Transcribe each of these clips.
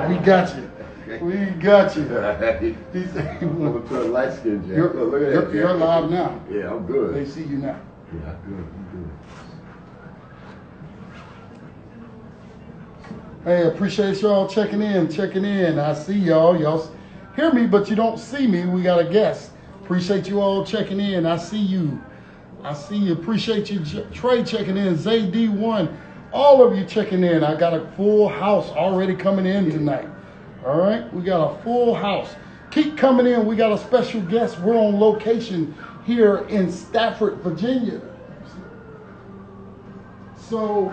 We got you. We got you. He said, I'm going to put a light skin, Jack. Look at that. You're live now. Yeah, I'm good. They see you now. Yeah, I'm good. Hey, appreciate y'all checking in. I see y'all. Y'all hear me, but you don't see me. We got a guest. Appreciate you all checking in. I see you. Appreciate you, Trey, checking in. ZD1. All of you checking in. I got a full house already coming in tonight. All right, we got a full house. Keep coming in. We got a special guest. We're on location here in Stafford, Virginia. So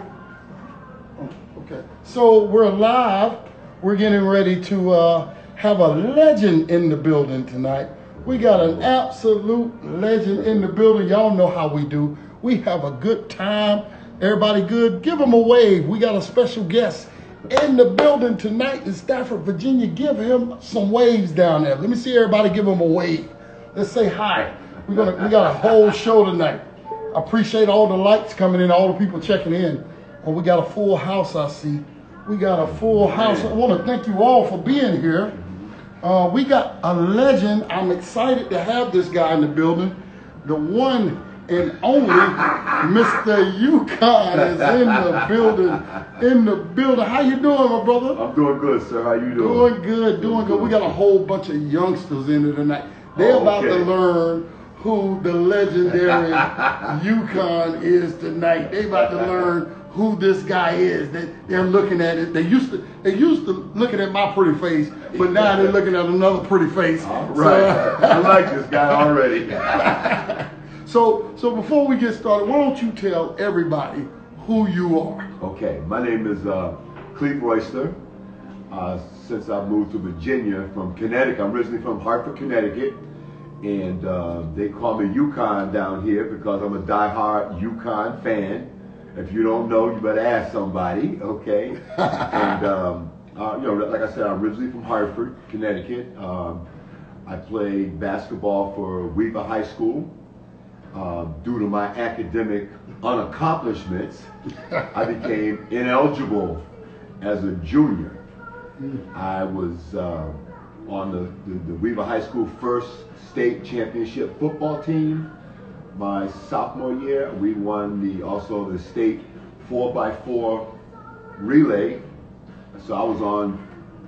we're live. We're getting ready to have a legend in the building tonight. We got an absolute legend in the building. Y'all know how we do. We have a good time. Everybody good? Give them a wave. We got a special guest in the building tonight in Stafford, Virginia. Give him some waves down there. Let me see everybody give him a wave. Let's say hi. We got a whole show tonight. I appreciate all the lights coming in, all the people checking in. And we got a full house, I see. We got a full house. I want to thank you all for being here. We got a legend. I'm excited to have this guy in the building. The one and only Mr. UCONN is in the building. How you doing, my brother? I'm doing good, sir. How you doing? Doing good. We got a whole bunch of youngsters in here tonight. They're about to learn who the legendary UCONN is tonight. They about to learn who this guy is. They're looking at it. They used to looking at my pretty face, but now they're looking at another pretty face. All right. I like this guy already. So before we get started, why don't you tell everybody who you are? Okay, my name is Cleaven Royster. Since I moved to Virginia from Connecticut, I'm originally from Hartford, Connecticut, and they call me UCONN down here because I'm a diehard UCONN fan. If you don't know, you better ask somebody, okay? And like I said, I'm originally from Hartford, Connecticut. I played basketball for Weaver High School. Due to my academic unaccomplishments, I became ineligible as a junior. I was on the Weaver High School first state championship football team. My sophomore year, we won also the state 4x4 relay. So I was on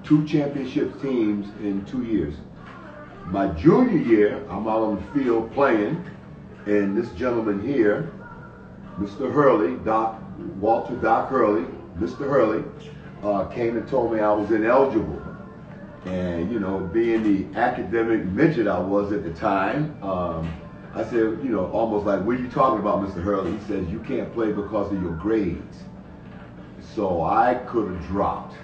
2 championship teams in 2 years. My junior year, I'm out on the field playing. And this gentleman here, Mr. Hurley, Walter Doc Hurley, Mr. Hurley, came and told me I was ineligible. And, being the academic midget I was at the time, I said, almost like, what are you talking about, Mr. Hurley? He says, you can't play because of your grades. So I could have dropped.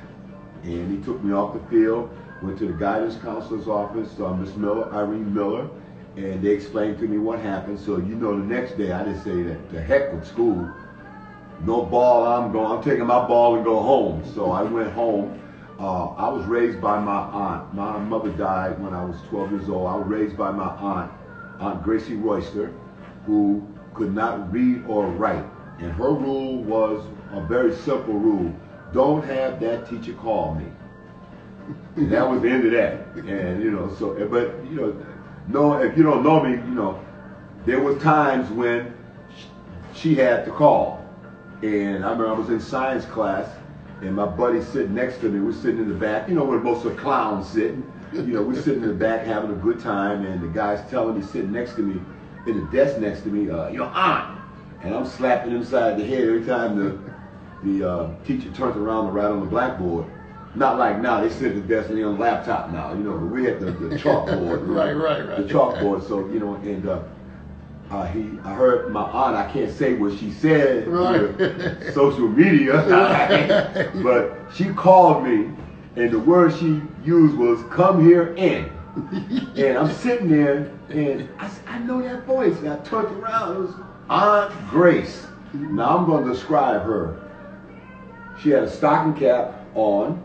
And he took me off the field, went to the guidance counselor's office, Miss Miller, Irene Miller, and they explained to me what happened. So the next day I just say that the heck with school, no ball, I'm taking my ball and go home. So I went home. I was raised by my aunt. My mother died when I was 12 years old. I was raised by my Aunt Gracie Royster, who could not read or write. And her rule was a very simple rule: don't have that teacher call me. And that was the end of that. And no, if you don't know me, there was times when she had to call. And I remember I was in science class, and my buddy sitting next to me, we're sitting in the back, where most of the clowns sit. We're sitting in the back having a good time, and the guy's telling me, sitting next to me, in the desk next to me, your aunt. And I'm slapping him side the head every time the teacher turns around to write on the blackboard. Not like now, they sit at the desk and they're on the laptop now, but we had the chalkboard. Right. The chalkboard, so, and I heard my aunt, I can't say what she said on social media, but she called me, and the word she used was, come here in. And I'm sitting there, and I know that voice, and I turned around, it was Aunt Grace. Now I'm going to describe her. She had a stocking cap on,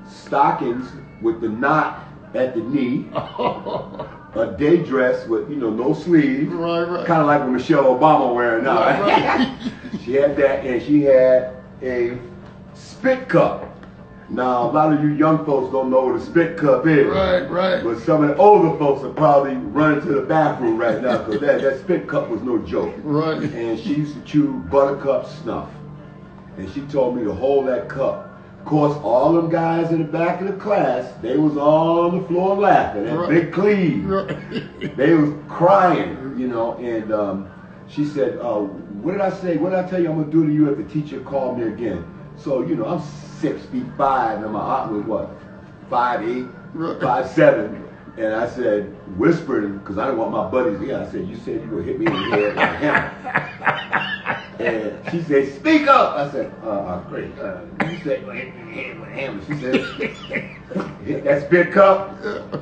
stockings with the knot at the knee, a day dress with no sleeves, right. Kind of like what Michelle Obama wearing now. Right. She had that, and she had a spit cup. Now, a lot of you young folks don't know what a spit cup is. Right. But some of the older folks are probably running to the bathroom right now because that spit cup was no joke. Right. And she used to chew Buttercup snuff. And she told me to hold that cup. Of course, all them guys in the back of the class, they was all on the floor laughing at Big Cleave. Right. They was crying, you know, and she said, what did I say? What did I tell you I'm going to do to you if the teacher called me again? So, you know, I'm 6 feet 5 and my aunt was what, 5'8", 5'7", and I said, whispering, because I didn't want my buddies to hear, I said, you said you were going to hit me in the head with a hammer. And she said, speak up. I said, great. You said you were going to hit me in the head with a hammer. She said, hit that spit cup.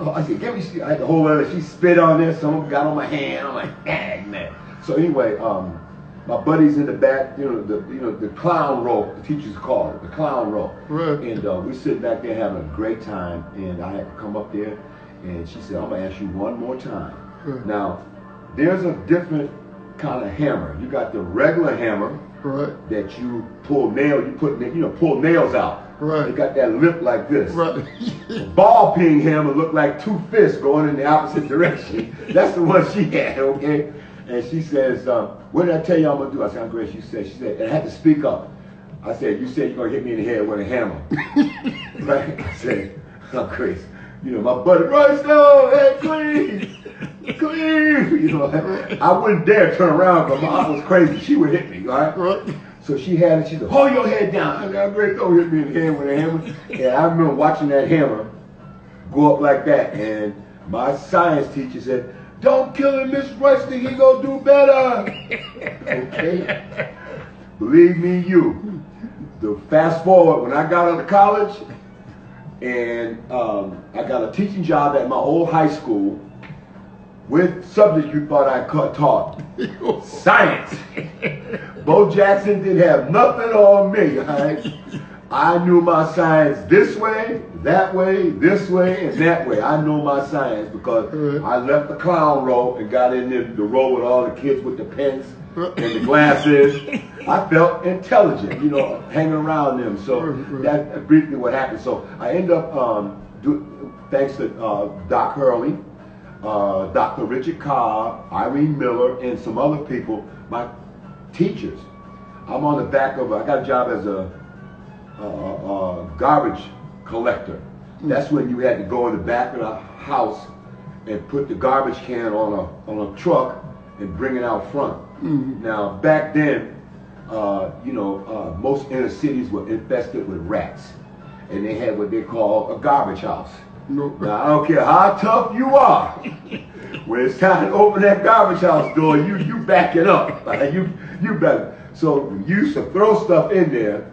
I said, give me, I had to hold her, she spit on there, someone got on my hand, I'm like, dang, man. So anyway, my buddies in the back, the clown row, the teachers call it, the clown row. Right. And we're sitting back there having a great time, and I had to come up there, and she said, I'm going to ask you one more time. Right. Now, there's a different kind of hammer. You got the regular hammer that you pull nails, pull nails out. Right. You got that lip like this. Right. The ball peen hammer looked like 2 fists going in the opposite direction. That's the one she had, okay? And she says, what did I tell you I'm going to do? I said, I'm great. She said, and I had to speak up. I said, you said you're going to hit me in the head with a hammer. Right? I said, I'm crazy. You know, my buddy, Royster, hey, Cleaven. You know, I wouldn't dare turn around because my aunt was crazy. She would hit me, right? So she had it. She said, hold your head down. I said, I'm great. Don't hit me in the head with a hammer. And I remember watching that hammer go up like that. And my science teacher said, don't kill him, Miss Royster, he gonna do better. Okay? Believe me, you. The fast forward, when I got out of college, and I got a teaching job at my old high school with subject you thought I taught. Science. Bo Jackson didn't have nothing on me, right? I knew my science this way, this way, and that way. I knew my science because I left the clown row and got in the row with all the kids with the pens and the glasses. I felt intelligent, you know, hanging around them. So that's briefly what happened. So I ended up, thanks to Doc Hurley, Dr. Richard Cobb, Irene Miller, and some other people, my teachers. I'm on the back of, I got a job as a garbage collector. That's when you had to go in the back of the house and put the garbage can on a truck and bring it out front. Now back then, most inner cities were infested with rats, and they had what they call a garbage house. Now I don't care how tough you are, when it's time to open that garbage house door, you back it up. You better. So you used to throw stuff in there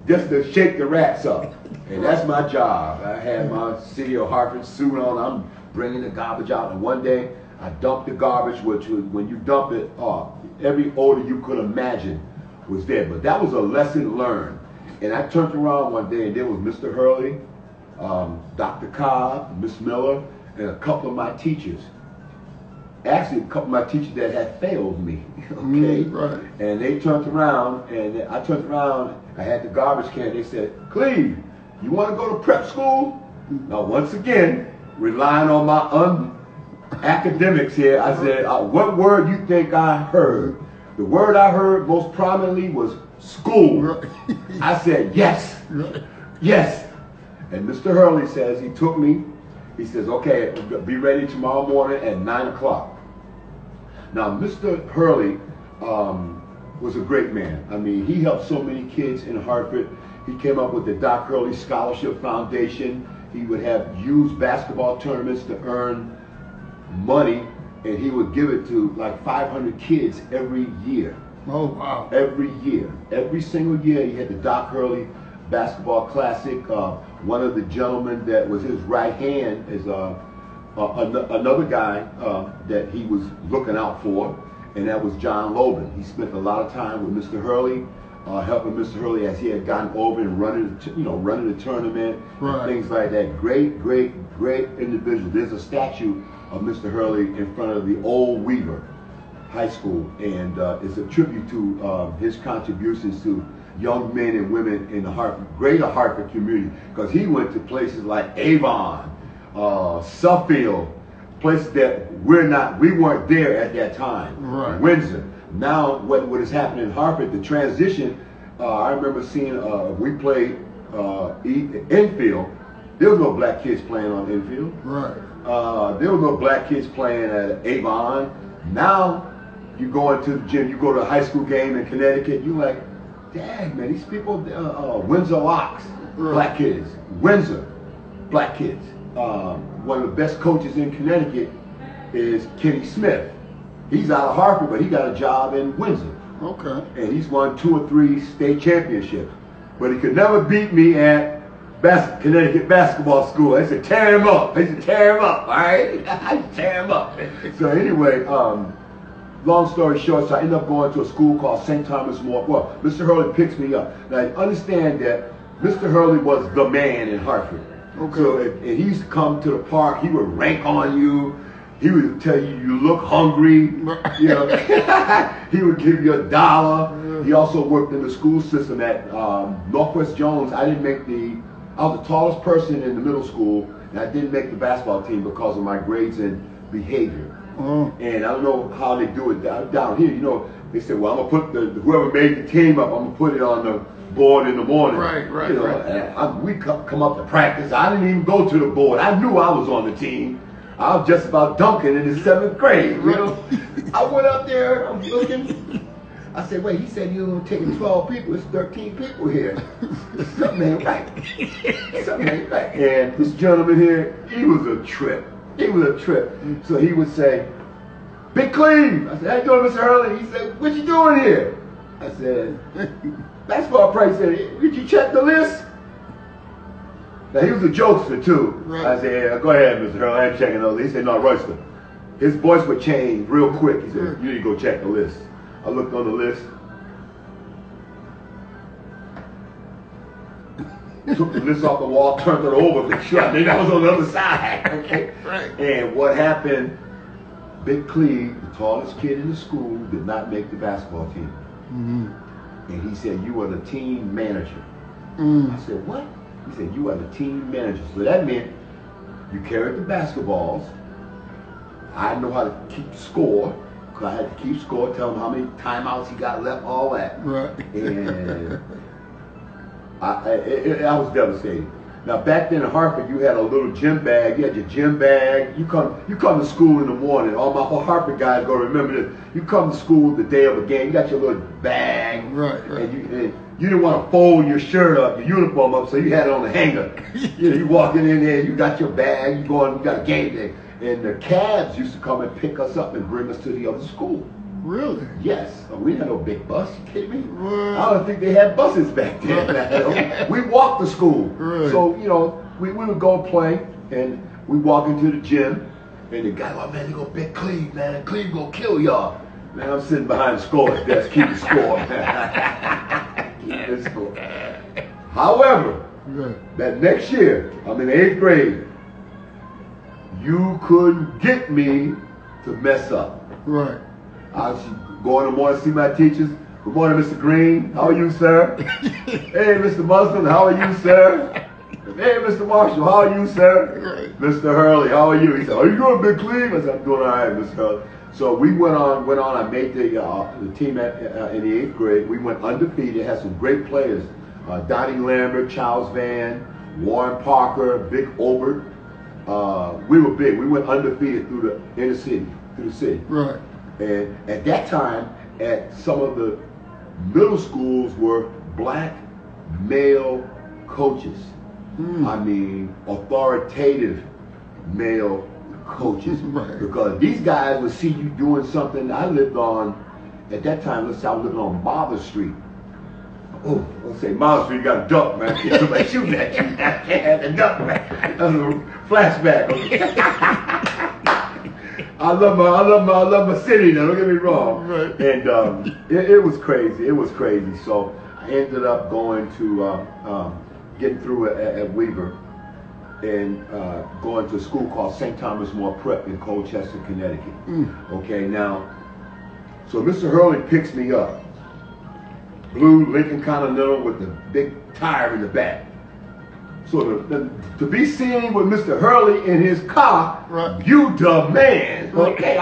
just to shake the rats up. And that's my job. I had my City of Hartford suit on. I'm bringing the garbage out. And one day, I dumped the garbage, which was, when you dump it, every odor you could imagine was there. But that was a lesson learned. And I turned around one day, and there was Mr. Hurley, Dr. Cobb, Miss Miller, and a couple of my teachers. Actually, a couple of my teachers that had failed me, okay? And they turned around, and I turned around, I had the garbage can, they said, Cleve, you want to go to prep school? Now, once again, relying on my academics here, I said, what word you think I heard? The word I heard most prominently was school. I said, yes, yes. And Mr. Hurley says, he took me, he says, okay, be ready tomorrow morning at 9 o'clock. Now, Mr. Hurley was a great man. I mean, he helped so many kids in Hartford. He came up with the Doc Hurley Scholarship Foundation. He would have used basketball tournaments to earn money, and he would give it to like 500 kids every year. Oh, wow. Every year. Every single year, he had the Doc Hurley Basketball Classic. One of the gentlemen that was his right hand is another guy that he was looking out for, and that was John Loban. He spent a lot of time with Mr. Hurley, helping Mr. Hurley as he had gotten over and running the tournament and things like that. Great individual. There's a statue of Mr. Hurley in front of the old Weaver High School, and it's a tribute to his contributions to young men and women in the greater Hartford community, because he went to places like Avon, Suffield, places that we weren't there at that time. Right. Windsor. Now what is happening in Hartford, the transition, I remember seeing, we played infield. There was no black kids playing on infield. Right. There was no black kids playing at Avon. Now you go into the gym, you go to a high school game in Connecticut, you're like, dang man, these people, Windsor Locks, right. Black kids. Windsor, black kids. One of the best coaches in Connecticut is Kenny Smith. He's out of Hartford, but he got a job in Windsor. Okay. And he's won 2 or 3 state championships. But he could never beat me at Connecticut basketball school. I used to tear him up. All right? I used to tear him up. So anyway, long story short, so I ended up going to a school called St. Thomas More. Well, Mr. Hurley picks me up. Now, understand that Mr. Hurley was the man in Hartford. Okay. So if he used to come to the park, he would rank on you. He would tell you you look hungry. You know, he would give you $1. He also worked in the school system at Northwest Jones. I was the tallest person in the middle school, and I didn't make the basketball team because of my grades and behavior. And I don't know how they do it down here. You know, they said, well, I'm gonna put whoever made the team up, I'm gonna put it on the board in the morning. Right. You know, and we come up to practice. I didn't even go to the board. I knew I was on the team. I was just about dunking in the 7th grade. You know, I went up there. I'm looking. I said, wait. He said you were taking 12 people. It's 13 people here. Something ain't right. Something ain't right. And this gentleman here, he was a trip. So he would say, Big Cleave. I said, how you doing, Mr. Hurley? He said, what you doing here? I said, basketball price. He said, did you check the list? Now, he was a jokester, too. Right. I said, yeah, go ahead, Mr. Hurley. I ain't checking those. He said, no, Royster. His voice would change real quick. He said, you need to go check the list. I looked on the list. Took the list off the wall, turned it over, make sure I knew that was on the other side. Okay? Right. And what happened, Big Cleave, the tallest kid in the school, did not make the basketball team. And he said, you are the team manager. I said, what? He said, you are the team manager. So that meant you carried the basketballs. I know how to keep score, because I had to keep score, tell him how many timeouts he got left, all that. Right. And I was devastated. Now back then in Hartford, you had a little gym bag. You had your gym bag. You come to school in the morning. All my Hartford guys go remember this. You come to school the day of a game. You got your little bag. Right. And you didn't want to fold your shirt up, your uniform up, so you had it on the hanger. You walking in there, you got your bag. You got a game day. And the cabs used to come and pick us up and bring us to the other school. Really? Yes. We didn't have no big bus. You kidding me? Right. I don't think they had buses back then. Right. We walked to school. Right. So, you know, we would go play, and we walk into the gym, and the guy, oh man, they go Big Cleave, man. Cleave gonna kill y'all. Man, I'm sitting behind the scorer's desk, keeping score. Keeping score. However, that next year, I'm in 8th grade, you couldn't get me to mess up. Right. I was going in the morning to see my teachers. Good morning, Mr. Green. How are you, sir? Hey, Mr. Muslim. How are you, sir? Hey, Mr. Marshall. How are you, sir? Right. Mr. Hurley. How are you? He said, are you doing, Big Cleave? I said, I'm doing all right, Mr. Hurley. So we went on. I made the team in the 8th grade. We went undefeated. Had some great players. Donnie Lambert, Charles Van, Warren Parker, Vic Obert. We were big. We went undefeated through the city. Right. And at that time, at some of the middle schools were black male coaches. I mean, authoritative male coaches. Right. Because these guys would see you doing something. I lived on, at that time, let's say I was living on Martha Street. Oh, let's say Martha Street, you got a duck, man. Somebody shooting at you. Had a duck, man. That was a flashback. I love my city now, don't get me wrong. Right. And it was crazy. It was crazy. So I ended up going to, getting through at Weaver and going to a school called St. Thomas More Prep in Colchester, Connecticut. Okay, now, so Mr. Hurley picks me up. blue Lincoln Continental with the big tire in the back. So to be seen with Mr. Hurley in his car, right. You the man. Okay,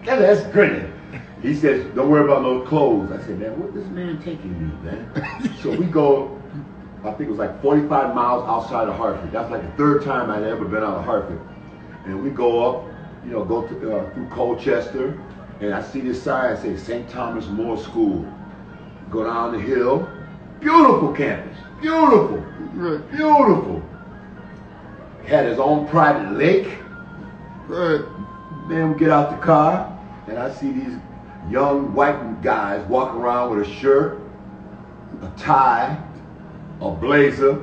that's grinning. He says, don't worry about no clothes. I said, man, what this man taking me, man? So we go, I think it was like 45 miles outside of Hartford. That's like the third time I'd ever been out of Hartford. And we go up, go through Colchester, and I see this sign that says St. Thomas More School. Go down the hill, beautiful campus, beautiful, right. Beautiful. Had his own private lake. Right. Then we get out the car, and I see these young white guys walking around with a shirt, a tie, a blazer,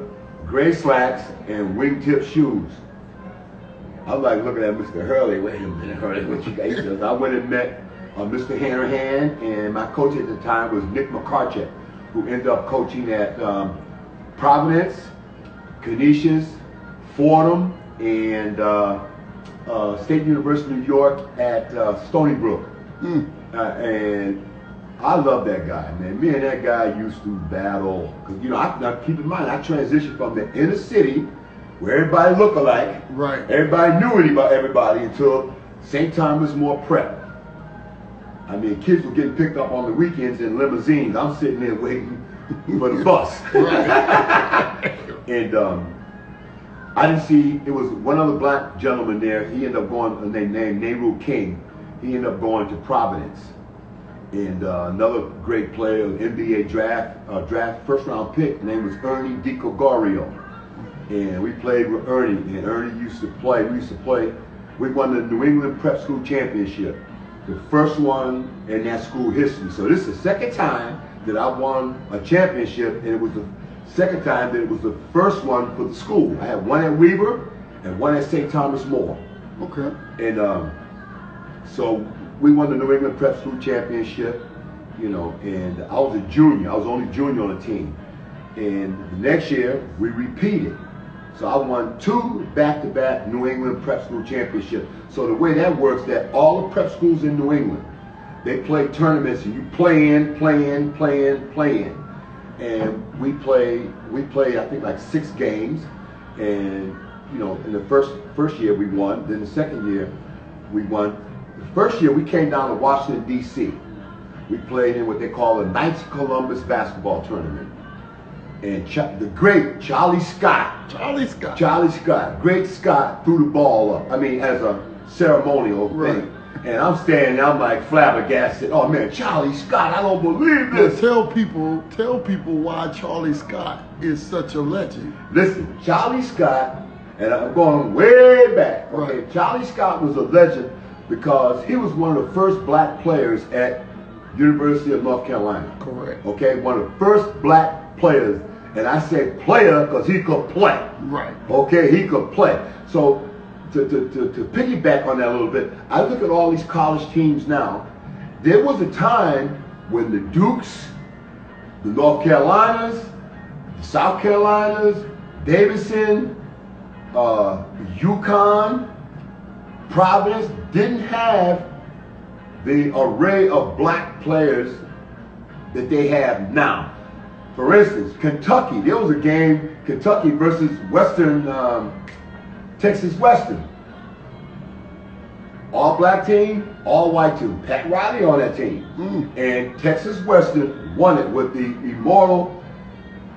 gray slacks, and wingtip shoes. I'm like looking at Mr. Hurley. Wait a minute, Hurley, what you got? He says, I went and met Mr. Hanrahan, and my coach at the time was Nick McCarchett, who ended up coaching at Providence, Canisius, Fordham, and State University of New York at Stony Brook. And I love that guy, man. Me and that guy used to battle. Because, now keep in mind, I transitioned from the inner city, where everybody looked alike. Right. Everybody knew everybody until St. Thomas More Prep. I mean, kids were getting picked up on the weekends in limousines. I'm sitting there waiting for the bus. Right. And I didn't see, it was one other black gentleman there. He ended up going, named Nehru King. He ended up going to Providence. And another great player, NBA draft first round pick, his name was Ernie DiCogorio. And we played with Ernie, and Ernie used to play, we won the New England Prep School Championship. The first one in that school history. So this is the second time that I won a championship, and it was the second time that it was the first one for the school. I had one at Weaver and one at St. Thomas More. Okay. And so we won the New England Prep School Championship, and I was a junior. I was the only junior on the team. And the next year, we repeated. So I won 2 back-to-back New England Prep School Championships. So the way that works, that all the prep schools in New England, they play tournaments, and you play in. And we played, I think, like 6 games. And, in the first year we won. Then the second year we won. The first year we came down to Washington, D.C. We played in what they call the Knights of Columbus basketball tournament. And the great Charlie Scott, great Scott threw the ball up. I mean, as a ceremonial thing. And I'm standing there, I'm like flabbergasted. Oh man, Charlie Scott, I don't believe this. Tell people why Charlie Scott is such a legend. Listen, Charlie Scott, and I'm going way back. Okay, Right. Charlie Scott was a legend because he was one of the first black players at University of North Carolina. Correct. Okay, one of the first black players. And I say player because he could play. Right. Okay, he could play. So to piggyback on that a little bit, I look at all these college teams now. There was a time when the Dukes, the North Carolinas, the South Carolinas, Davidson, UCONN, Providence didn't have the array of black players that they have now. For instance, Kentucky, there was a game, Kentucky versus Texas Western. All black team, all white team. Pat Riley on that team. And Texas Western won it with the immortal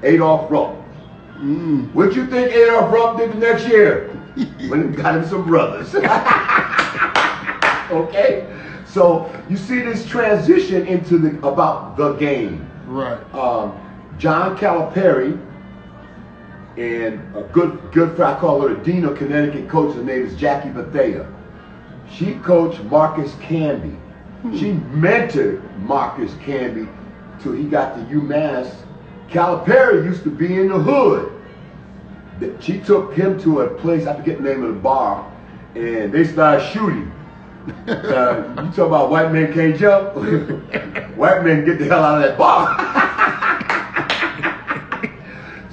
Adolph Rupp. What you think Adolph Rupp did the next year? When he got him some brothers. Okay? So you see this transition into about the game. Right. John Calipari and a good friend, I call her the Dean of Connecticut coach, her name is Jackie Bethea. She coached Marcus Camby. She mentored Marcus Camby till he got to UMass. Calipari used to be in the hood. She took him to a place, I forget the name of the bar, and they started shooting. You talk about white men can't jump? White men get the hell out of that bar.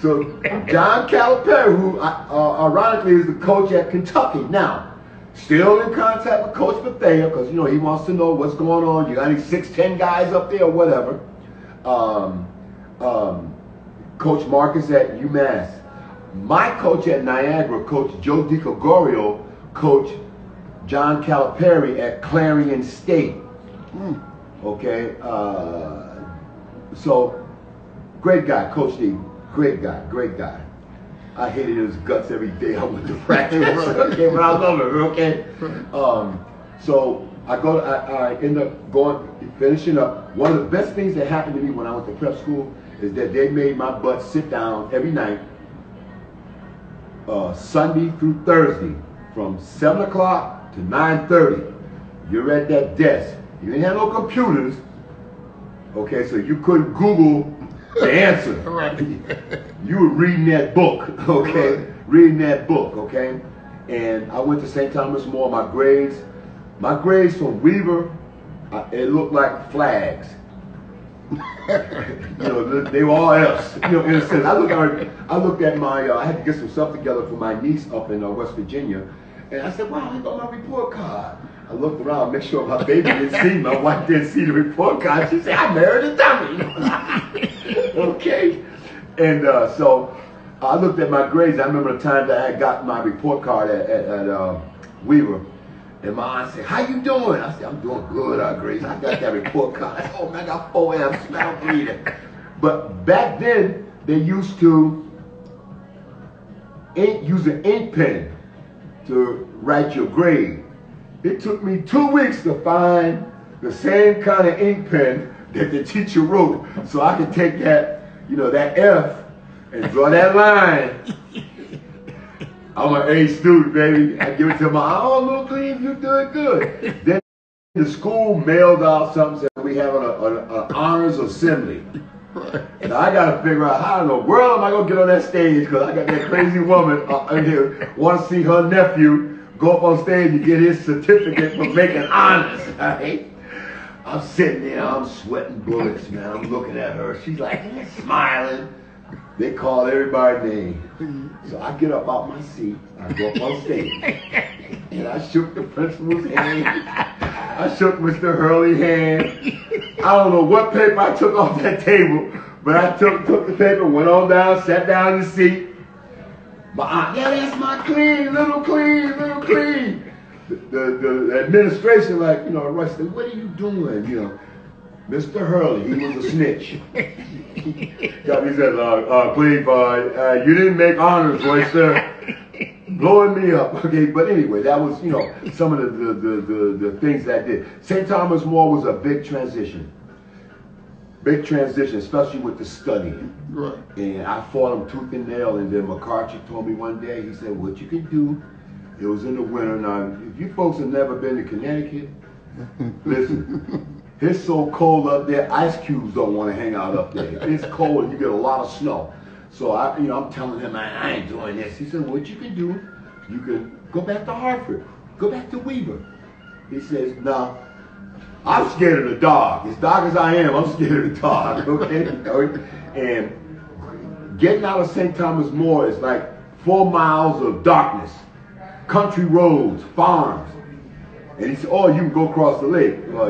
So John Calipari, who ironically is the coach at Kentucky now, still in contact with Coach Bethea because he wants to know what's going on. You got any 6'10" guys up there or whatever. Coach Marcus at UMass. My coach at Niagara, Coach Joe DiGregorio, Coach John Calipari at Clarion State. Okay, so great guy, Coach D, great guy. I hated his guts every day I went to practice, okay, but I love him, okay? So I end up finishing up. One of the best things that happened to me when I went to prep school is that they made my butt sit down every night, Sunday through Thursday, from 7 o'clock to 9:30. You're at that desk. You didn't have no computers, okay, so you couldn't Google the answer. Right. You were reading that book, okay? Right. Reading that book, okay? And I went to St. Thomas More. My grades from Weaver, it looked like flags. They were all F's. In a sense, I looked at my. I had to get some stuff together for my niece up in West Virginia, and I said, "Wow, I got my report card." I looked around, make sure my baby didn't see, my wife didn't see the report card. She said, "I married a dummy." Okay, and so I looked at my grades. I remember the time that I had got my report card at Weaver. And my aunt said, "How you doing?" I said, "I'm doing good, Grace. I got that report card." I said, "Oh man, I got 4 F's, man, I don't believe it." But back then, they used to use an ink pen to write your grade. It took me 2 weeks to find the same kind of ink pen that the teacher wrote, so I could take that, that F and draw that line. I'm an A student, baby. I give it to my, "Oh, little Cleaven, you're doing good." Then the school mailed out something that we have an honors assembly. And I got to figure out how in the world am I going to get on that stage, because I got that crazy woman in here want to see her nephew go up on stage and get his certificate for making honors. Right? I'm sitting there, I'm sweating bullets, man. I'm looking at her. She's like smiling. They call everybody's name. So I get up out my seat, I go up on stage, and I shook the principal's hand. I shook Mr. Hurley's hand. I don't know what paper I took off that table, but I took the paper, went on down, sat down in the seat. My aunt, "Yeah, that's my little Cleaven. The administration, like, Royster, "What are you doing?" Mr. Hurley, he was a snitch. He said, "Cleaven, you didn't make honors, Royster." Blowing me up. Okay, but anyway, that was, some of the things that I did. St. Thomas More was a big transition. Big transition, especially with the studying. Right. And I fought him tooth and nail, and then McCarthy told me one day, he said, "What you can do," it was in the winter. Now, if you folks have never been to Connecticut, listen. It's so cold up there, ice cubes don't want to hang out up there. It's cold and you get a lot of snow. So I'm telling him, I ain't doing this. He said, "What you can do, you can go back to Hartford, go back to Weaver." He says, "No, I'm scared of the dog. As dark as I am, I'm scared of the dog." Okay? And getting out of St. Thomas More is like 4 miles of darkness, country roads, farms. And he said, "Oh, you can go across the lake." Well,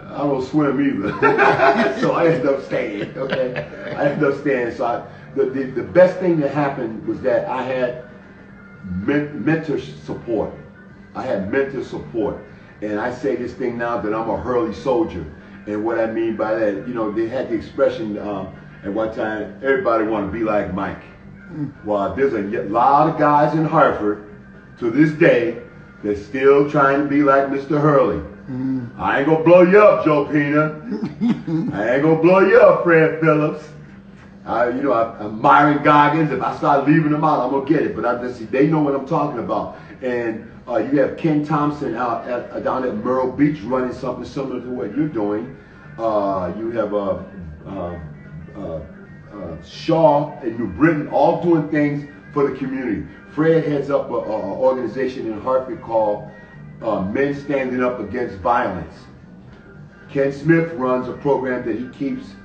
I don't swim either. So I ended up staying, okay? So the best thing that happened was that I had mentor support. And I say this thing now that I'm a Hurley soldier. And what I mean by that, they had the expression at one time, everybody want to be like Mike. Well, there's a lot of guys in Hartford to this day that's still trying to be like Mr. Hurley. I ain't gonna blow you up, Joe Pena. I ain't gonna blow you up, Fred Phillips. I'm Myron Goggins. If I start leaving them out, I'm gonna get it. But they know what I'm talking about. And you have Ken Thompson down at Myrtle Beach running something similar to what you're doing. You have Shaw in New Britain, all doing things for the community. Fred heads up an organization in Hartford called Men Standing Up Against Violence. Ken Smith runs a program that he keeps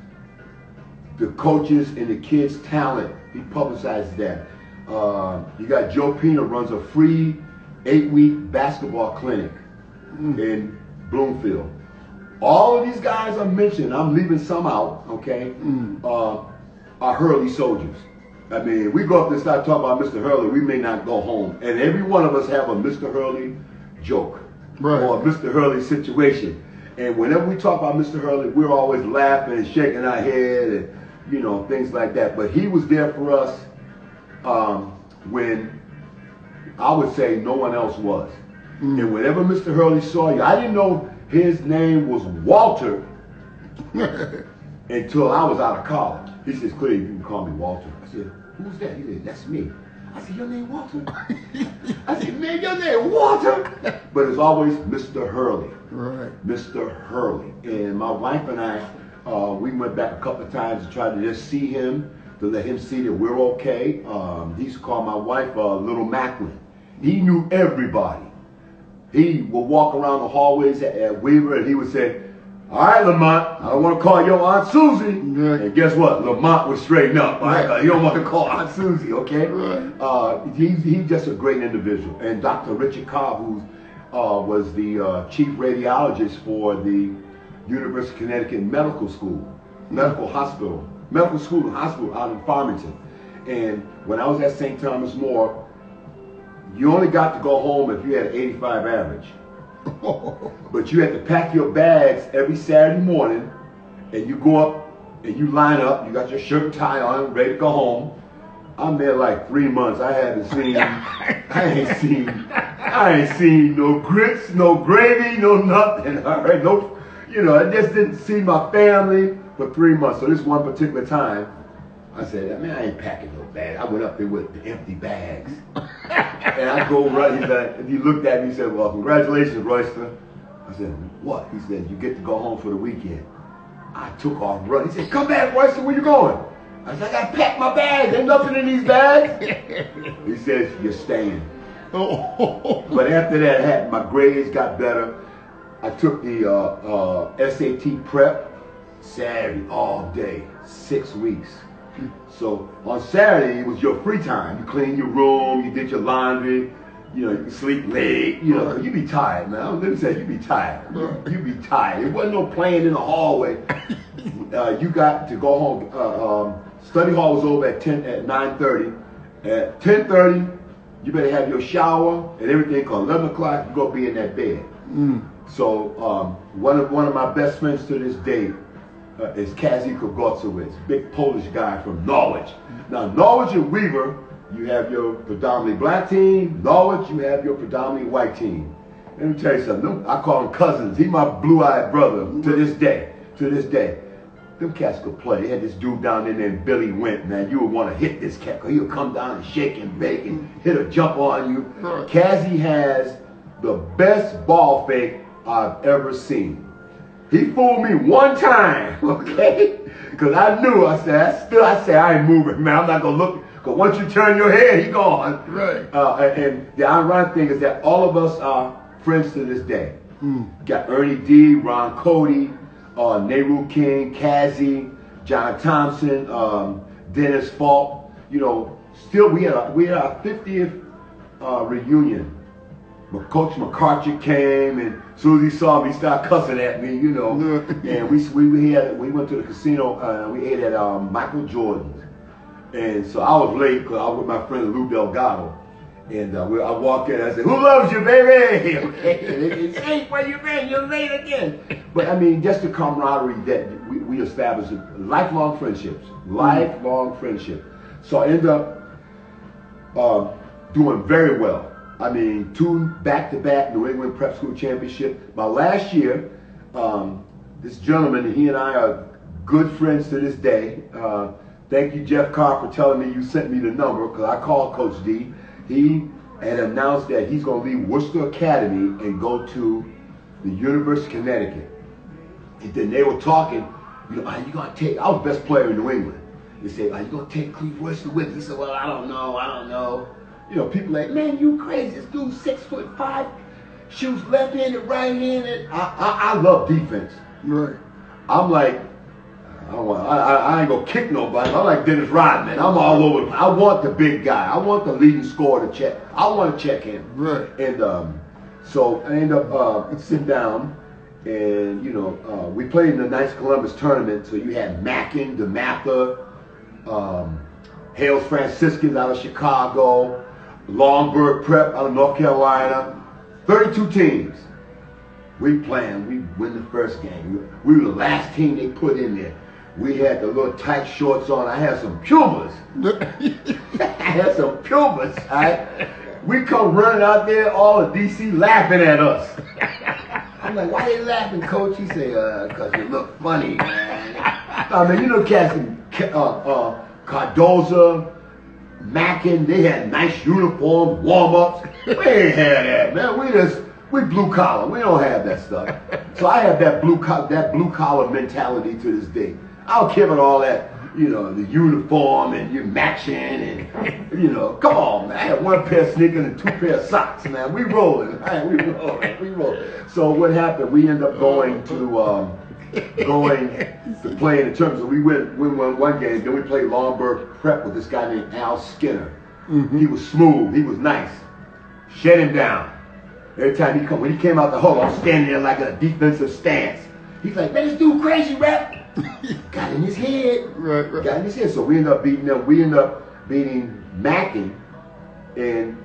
the coaches and the kids' talent. He publicizes that. You got Joe Pena runs a free 8-week basketball clinic in Bloomfield. All of these guys I mentioned, I'm leaving some out, okay, are Hurley soldiers. I mean, we go up and start talking about Mr. Hurley, we may not go home. And every one of us have a Mr. Hurley joke or a Mr. Hurley situation. And whenever we talk about Mr. Hurley, we're always laughing and shaking our head and, you know, things like that. But he was there for us when I would say no one else was. And whenever Mr. Hurley saw you, I didn't know his name was Walter until I was out of college. He says, Cleaven, you can call me Walter. I said, who's that? He said, that's me. I said, your name Walter? I said, man, your name Walter? But it's always Mr. Hurley. Right. Mr. Hurley. And my wife and I, we went back a couple of times to try to just see him, to let him see that we're okay. He used to call my wife Little Macklin. He knew everybody. He would walk around the hallways at Weaver and he would say, all right, Lamont, I don't want to call your Aunt Susie. Right. And guess what? Lamont would straighten up. Right? You don't want to call Aunt Susie, okay? Right. He's just a great individual. And Dr. Richard Cobb, who was the chief radiologist for the University of Connecticut Medical School, Medical School and Hospital out in Farmington. And when I was at St. Thomas More, you only got to go home if you had an 85 average. But you had to pack your bags every Saturday morning and you go up and you line up, you got your shirt and tie on, ready to go home. I'm there like 3 months. I ain't seen no grits, no gravy, no nothing. All right, no, you know, I just didn't see my family for 3 months. So this one particular time, I said, man, I ain't packing no bags. I went up there with the empty bags. And I go right, he looked at me and said, well, congratulations, Royster. I said, what? He said, you get to go home for the weekend. I took off running. He said, come back, Royster, where you going? I said, I got to pack my bags. Ain't nothing in these bags. He says, you're staying. But after that happened, my grades got better. I took the SAT prep Saturday all day, 6 weeks. So on Saturday, it was your free time. You cleaned your room, you did your laundry, you know, you could sleep late, you know, you be tired, man. Let me say, you be tired. You be tired. It wasn't no playing in the hallway. You got to go home. Study hall was over at 9:30. At 10:30, you better have your shower and everything. Cause 11 o'clock, you go be in that bed. So one of my best friends to this day is Kazi Kogortsowicz, big Polish guy from Norwich. Now, Norwich and Weaver, you have your predominantly black team. Norwich, you have your predominantly white team. Let me tell you something. I call him cousins. He's my blue-eyed brother to this day. To this day. Them cats could play. They had this dude down there named Billy Wint, man. You would want to hit this cat, because he'll come down and shake and bake and hit a jump on you. Kazi has the best ball fake I've ever seen. He fooled me one time, okay? Because I knew, I said, I ain't moving, man. I'm not going to look. Because once you turn your head, he gone. Right. And the ironic thing is that all of us are friends to this day. Got Ernie D, Ron Cody, Nehru King, Kazi, John Thompson, Dennis Falk. You know, still we had our 50th reunion. Coach McCarthy came, and as soon as he saw me, he started cussing at me, you know. And we went to the casino. We ate at Michael Jordan's, and so I was late because I was with my friend Lou Delgado. And I walked in, I said, "Who loves you, baby?" Okay. And hey, where you been? You're late again. But I mean, just the camaraderie that we established, lifelong friendships, lifelong friendship. So I ended up doing very well. I mean, 2 back-to-back New England Prep School Championship. My last year, this gentleman, he and I are good friends to this day. Thank you, Jeff Carr, for telling me you sent me the number, because I called Coach D. He had announced that he's going to leave Worcester Academy and go to the University of Connecticut. And then they were talking, you know, are you going to take, I was best player in New England. They said, are you going to take Cleaven Royster with you? He said, well, I don't know. You know, people like, man, you crazy. This dude's 6'5", shoots left-handed, right-handed. I love defense. Right. I'm like, I ain't gonna kick nobody. I'm like Dennis Rodman. I'm all over. I want the big guy. I want the leading scorer to check. I want to check him. Right. And so I end up sitting down, And, you know, we played in the Knights of Columbus tournament, so you had Mackin, DeMatha, Hales Franciscans out of Chicago, Longburg Prep out of North Carolina, 32 teams. We playing, we win the first game. We were the last team they put in there. We had the little tight shorts on. I had some Pumas. I had some Pumas, all right? We come running out there, all of DC laughing at us. I'm like, why they laughing, coach? He said, because you look funny, man. I mean, you know, cats, Cardoza, Mackin, they had nice uniforms, warm-ups. We ain't had that, man. We blue collar. We don't have that stuff. So I have that blue collar mentality to this day. I don't care about all that, you know, the uniform and you matching and, you know, come on, man. I had one pair of sneakers and two pair of socks, man. We rolling. Right, we rolling. So what happened? We ended up going to play in the tournament. So we won one game. Then we played Longburg Prep with this guy named Al Skinner. Mm-hmm. He was smooth. He was nice. Shut him down. Every time when he came out the hole, I'm standing there like a defensive stance. He's like, man, this dude crazy, rap. Got in his head. Right. Got in his head. So we ended up beating them. We ended up beating Mackin, and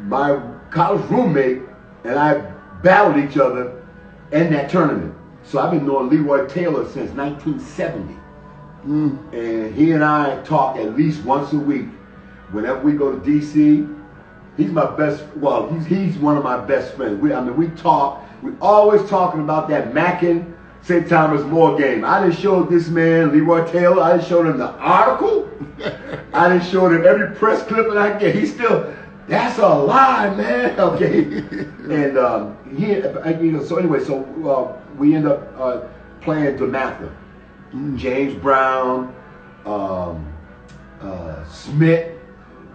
my college roommate and I battled each other in that tournament. So I've been knowing Leroy Taylor since 1970. And he and I talk at least once a week. Whenever we go to DC, he's my best, well, he's one of my best friends. We talk, we always talking about that Mackin, St. Thomas More game. I didn't show this man, Leroy Taylor, I didn't show him the article. I didn't show him every press clipping I get. He's still, that's a lie, man. Okay. And you know, so anyway, so we end up playing DeMatha. James Brown, Smith.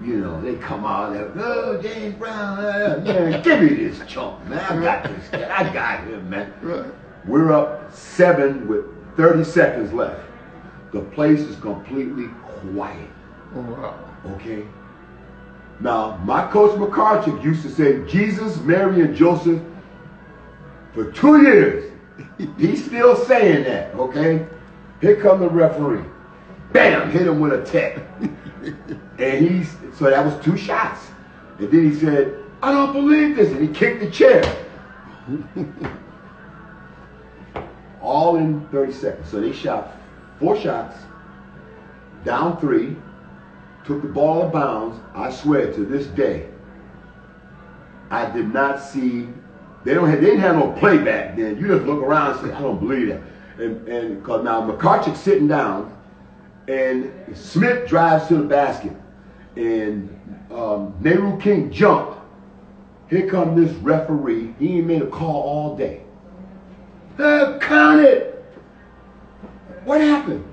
You know, they come out there, oh, James Brown, man, give me this chunk, man. I got this guy. I got him, man. Right. We're up 7 with 30 seconds left. The place is completely quiet. Oh, wow. Okay? Now, my coach McCarthy used to say, Jesus, Mary, and Joseph for 2 years. He's still saying that, okay? Here comes the referee. Bam! Hit him with a tech. And so that was 2 shots. And then he said, I don't believe this. And he kicked the chair. All in 30 seconds. So they shot 4 shots, down 3, took the ball out of bounds. I swear to this day, I did not see, they didn't have no playback then. You just look around and say, I don't believe that. And because now McCarthy's sitting down, and Smith drives to the basket, and Nehru King jumped. Here comes this referee. He ain't made a call all day. Count it. What happened?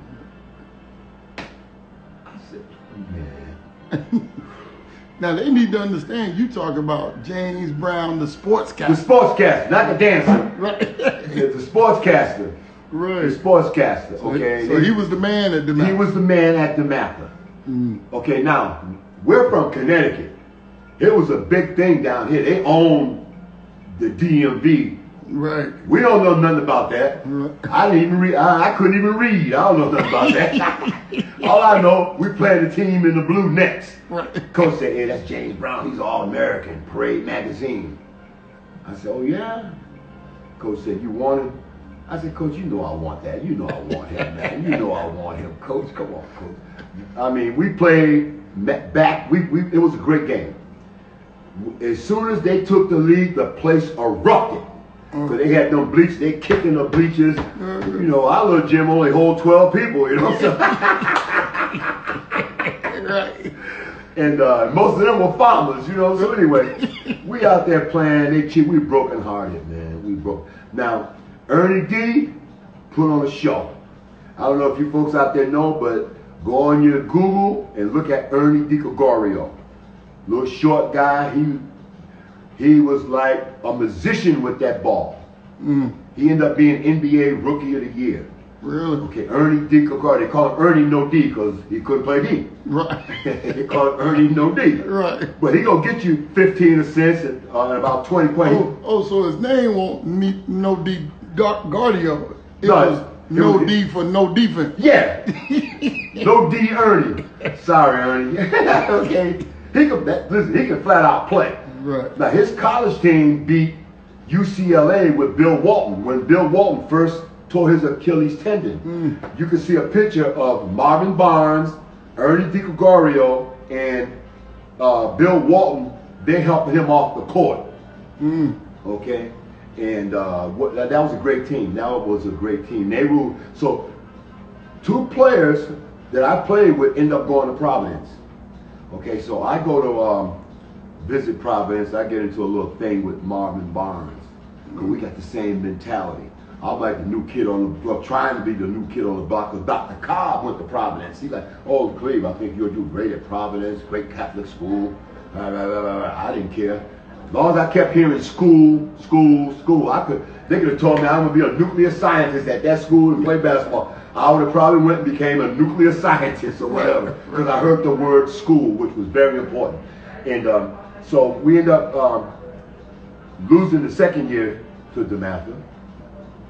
I said, man. Now they need to understand you talk about James Brown, the sportscaster. The sportscaster, not the dancer. Right. The sportscaster. Right. The sportscaster. Okay. So he was the man at DeMatha. He was the man at DeMatha. Okay, now we're from Connecticut. It was a big thing down here. They own the DMV. Right. We don't know nothing about that. Right. I didn't even read. I couldn't even read. I don't know nothing about that. All I know, we played the team in the blue nets. Right. Coach said, hey, that's James Brown. He's All-American, Parade Magazine. I said, oh, yeah? Coach said, you want him? I said, Coach, you know I want that. You know I want him, man. You know I want him, Coach. Come on, Coach. I mean, we played back. It was a great game. As soon as they took the lead, the place erupted. So they had them bleachers, they kicking the bleachers. You know, our little gym only hold 12 people, you know. So right. And most of them were farmers, you know. So anyway, we out there playing, we broken hearted, man. We broke. Now, Ernie D put on a show. I don't know if you folks out there know, but go on your Google and look at Ernie DiGregorio. Little short guy, he was like a musician with that ball. He ended up being NBA Rookie of the Year. Really? Okay, Ernie DiGregorio. They call him Ernie No D because he couldn't play D. Right. They call him Ernie No D. Right. But he gonna get you 15 assists and about 20 points. Oh, so his name won't No D Guardio. It No, was it no was- D for no defense. Yeah. No D Ernie. Sorry, Ernie. Okay. Listen, he can flat out play. Right. Now his college team beat UCLA with Bill Walton when Bill Walton first tore his Achilles tendon. You can see a picture of Marvin Barnes, Ernie DiGregorio, and Bill Walton. They helped him off the court. Okay, and that was a great team. That was a great team. They ruled. So 2 players that I played with end up going to Providence. Okay, so I go to visit Providence. I get into a little thing with Marvin Barnes because we got the same mentality. I'm like the new kid on the block, trying to be the new kid on the block. Because Dr. Cobb went to Providence. He's like, oh, Cleve, I think you'll do great at Providence, great Catholic school. I didn't care. As long as I kept hearing school, they could have told me I'm going to be a nuclear scientist at that school and play basketball. I would have probably went and became a nuclear scientist or whatever because I heard the word school, which was very important. And so we end up losing the second year to DeMatha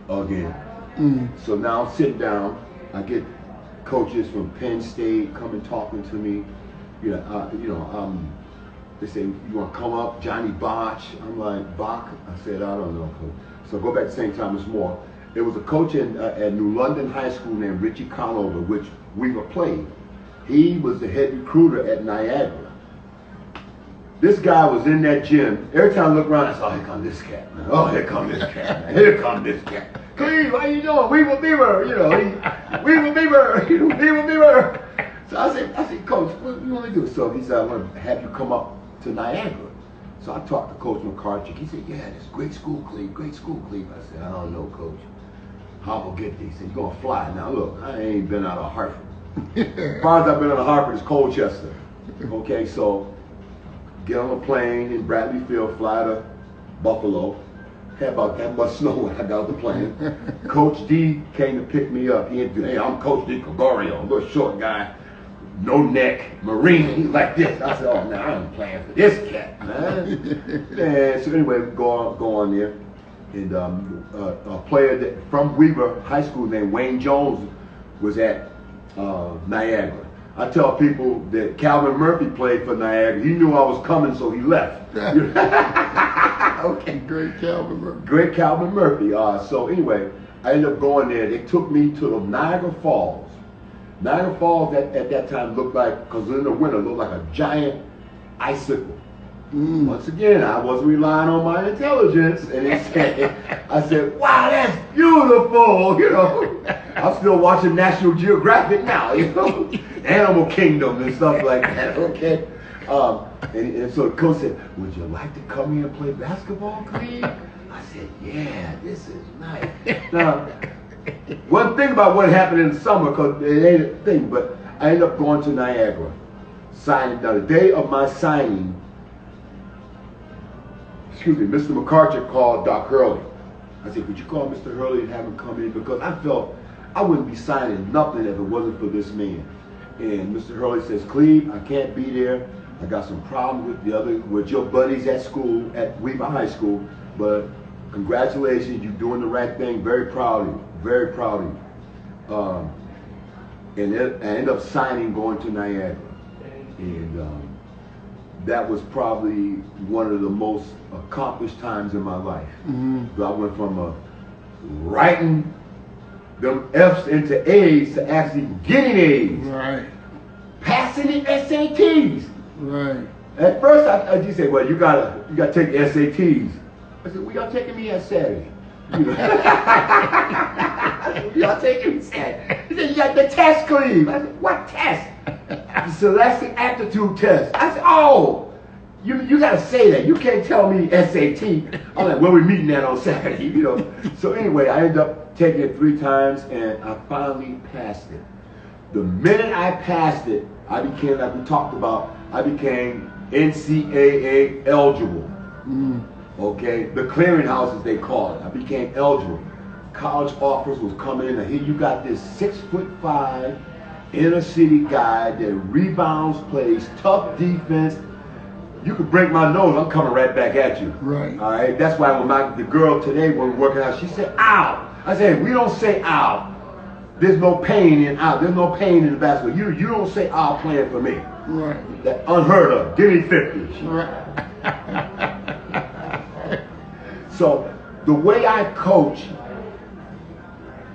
again. So now I'm sitting down. I get coaches from Penn State coming talking to me. They say, you want to come up, Johnny Botch? I'm like, Bach? I said, I don't know, coach. So go back to St. Thomas More. There was a coach at New London High School named Richie Conover, which Weaver played. He was the head recruiter at Niagara. This guy was in that gym. Every time I look around, I said, oh, here comes this cat, man. Oh, here comes this cat, man. Here comes this cat. Cleve, how you doing? Weaver Beaver, Weaver Beaver, Weaver Beaver. So I said, Coach, what do you want to do? So he said, I want to have you come up to Niagara. So I talked to Coach McCarthy. He said, yeah, it's great school, Cleve, great school, Cleve. I said, I don't know, Coach. How I'm going to get these? He said, you're going to fly. Now, look, I ain't been out of Hartford. As far as I've been out of Hartford is Colchester. Okay, so get on a plane in Bradley Field, fly to Buffalo. Had about that much snow when I got off the plane. Coach D came to pick me up. He introduced, hey, I'm Coach D Gregorio, a little short guy. No neck, Marine, he's like this. I said, oh, now I'm playing for this cat, man. And so anyway, go on there. And a player from Weaver High School named Wayne Jones was at Niagara. I tell people that Calvin Murphy played for Niagara. He knew I was coming, so he left. Okay. Great Calvin Murphy. Great Calvin Murphy. So anyway, I ended up going there. They took me to the Niagara Falls. Niagara Falls at that time looked like, because in the winter, looked like a giant icicle. Once again, I wasn't relying on my intelligence, and I said, wow, that's beautiful, I'm still watching National Geographic now, Animal Kingdom and stuff like that, okay? And so the coach said, would you like to come here and play basketball, Cleve? I said, yeah, this is nice. Now, one thing about what happened in the summer, because it ain't a thing, but I ended up going to Niagara, signing. Now, the day of my signing, Mr. McCarthy called Doc Hurley. I said, could you call Mr. Hurley and have him come in? Because I felt I wouldn't be signing nothing if it wasn't for this man. And Mr. Hurley says, Cleve, I can't be there. I got some problems with your buddies at school, at Weaver High School, but congratulations, you're doing the right thing. Very proud of you. Very proud of you. And I ended up signing, going to Niagara. And that was probably one of the most accomplished times in my life. I went from writing them F's into A's to actually getting A's. Right. Passing the SATs. Right. At first, I just said, well, you gotta take the SATs. I said, well, y'all taking me at Saturday. Y'all taking me Saturday. He said, you got the test, Cleve. I said, what test? The Scholastic Aptitude Test. I said, oh, you got to say that. You can't tell me SAT. I'm like, well, we're meeting that on Saturday, So anyway, I ended up taking it 3 times, and I finally passed it. The minute I passed it, I became, like we talked about, I became NCAA eligible. Okay, the clearinghouse, as they call it. I became eligible. College offers was coming in, and here you got this 6'5" inner city guy that rebounds, plays tough defense, you could break my nose, I'm coming right back at you. Right. All right. That's why when the girl today when we were working out, she said, "Ow." I said, "We don't say ow. There's no pain in ow. There's no pain in the basketball. You don't say ow playing for me. Right. That unheard of. Give me 50." Right. So the way I coach,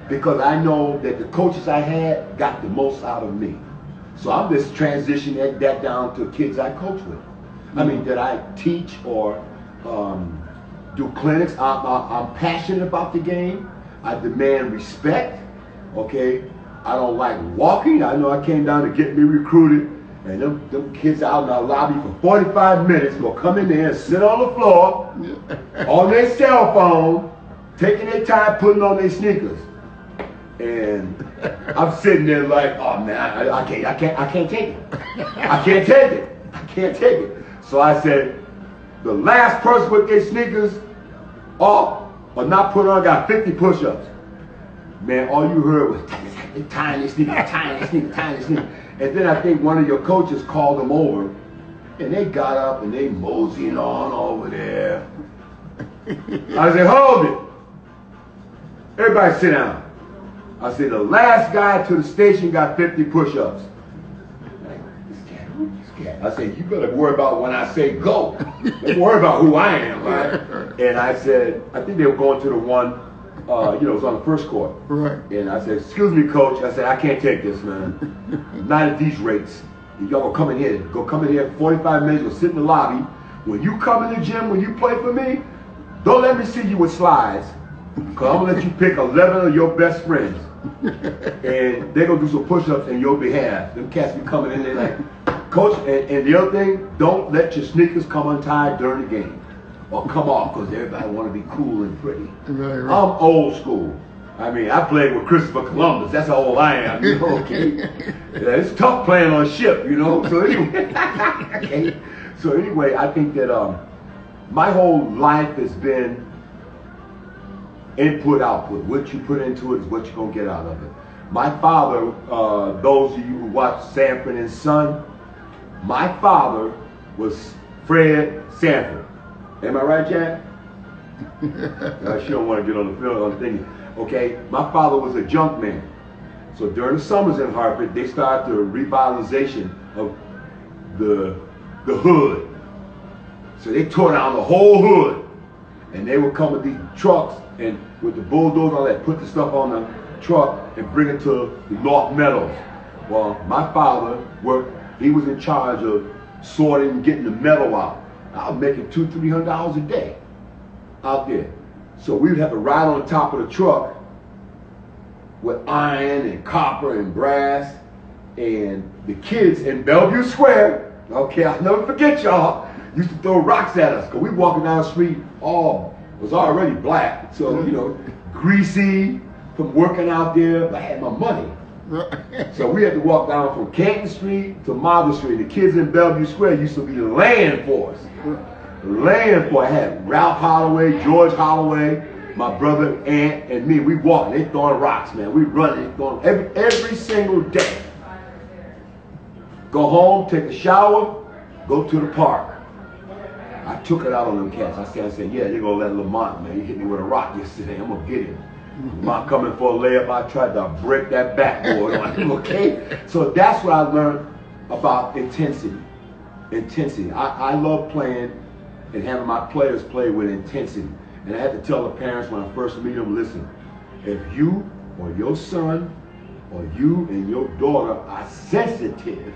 because I know that the coaches I had got the most out of me. So I'm just transitioning that down to kids I coach with. I mean, that I teach or do clinics. I'm passionate about the game. I demand respect. Okay, I don't like walking. I know I came down to get me recruited, and them kids out in the lobby for 45 minutes will come in there and sit on the floor on their cell phone, taking their time putting on their sneakers. And I'm sitting there like, oh man, I can't take it. I can't take it. I can't take it. So I said, the last person with their sneakers off or not put on got 50 push-ups. Man, all you heard was tying their sneakers, tying their sneakers, tying their sneakers. And then I think one of your coaches called them over, and they got up and they moseying on over there. I said, hold it. Everybody sit down. I said, the last guy to the station got 50 push-ups. I said, you better worry about when I say go. Don't worry about who I am, right? And I said, I think they were going to the one, it was on the first court. Right. And I said, excuse me, coach. I said, I can't take this, man. Not at these rates. Y'all gonna come in here. Go come in here 45 minutes, go sit in the lobby. When you come in the gym, when you play for me, don't let me see you with slides. Because I'm going to let you pick 11 of your best friends. And they're going to do some push-ups in your behalf. Them cats be coming in there like, coach, and the other thing, don't let your sneakers come untied during the game. Or come off, because everybody want to be cool and pretty. Right. I'm old school. I mean, I played with Christopher Columbus. That's how old I am. You know, okay? Yeah, it's tough playing on a ship, you know. So anyway, I think that my whole life has been input, output. What you put into it is what you're going to get out of it. My father, those of you who watch Sanford and Son, my father was Fred Sanford. Am I right, Jack? She don't want to get on the field on the thing. Okay, my father was a junk man. So during the summers in Hartford, they started the revitalization of the hood. So they tore down the whole hood. And they would come with these trucks and with the bulldozer and all that, put the stuff on the truck and bring it to the North Meadows. Well, my father he was in charge of sorting and getting the metal out. I was making $200-300 a day out there. So we would have to ride on the top of the truck with iron and copper and brass. And the kids in Bellevue Square, okay, I'll never forget y'all, used to throw rocks at us. Because we walking down the street, all was already black. So, greasy from working out there, but I had my money. So we had to walk down from Canton Street to Marble Street. The kids in Bellevue Square used to be laying for us. Laying for us. I had Ralph Holloway, George Holloway, my brother, aunt, and me. We walking. They throwing rocks, man. We running, throwing every single day. Go home, take a shower, go to the park. I took it out on them cats. I said, yeah, they're going to let Lamont, man. He hit me with a rock yesterday. I'm going to get him. Lamont coming for a layup. I tried to break that backboard on him, okay? So that's what I learned about intensity. Intensity. I love playing and having my players play with intensity. And I had to tell the parents when I first meet them, listen, if you or your son or you and your daughter are sensitive,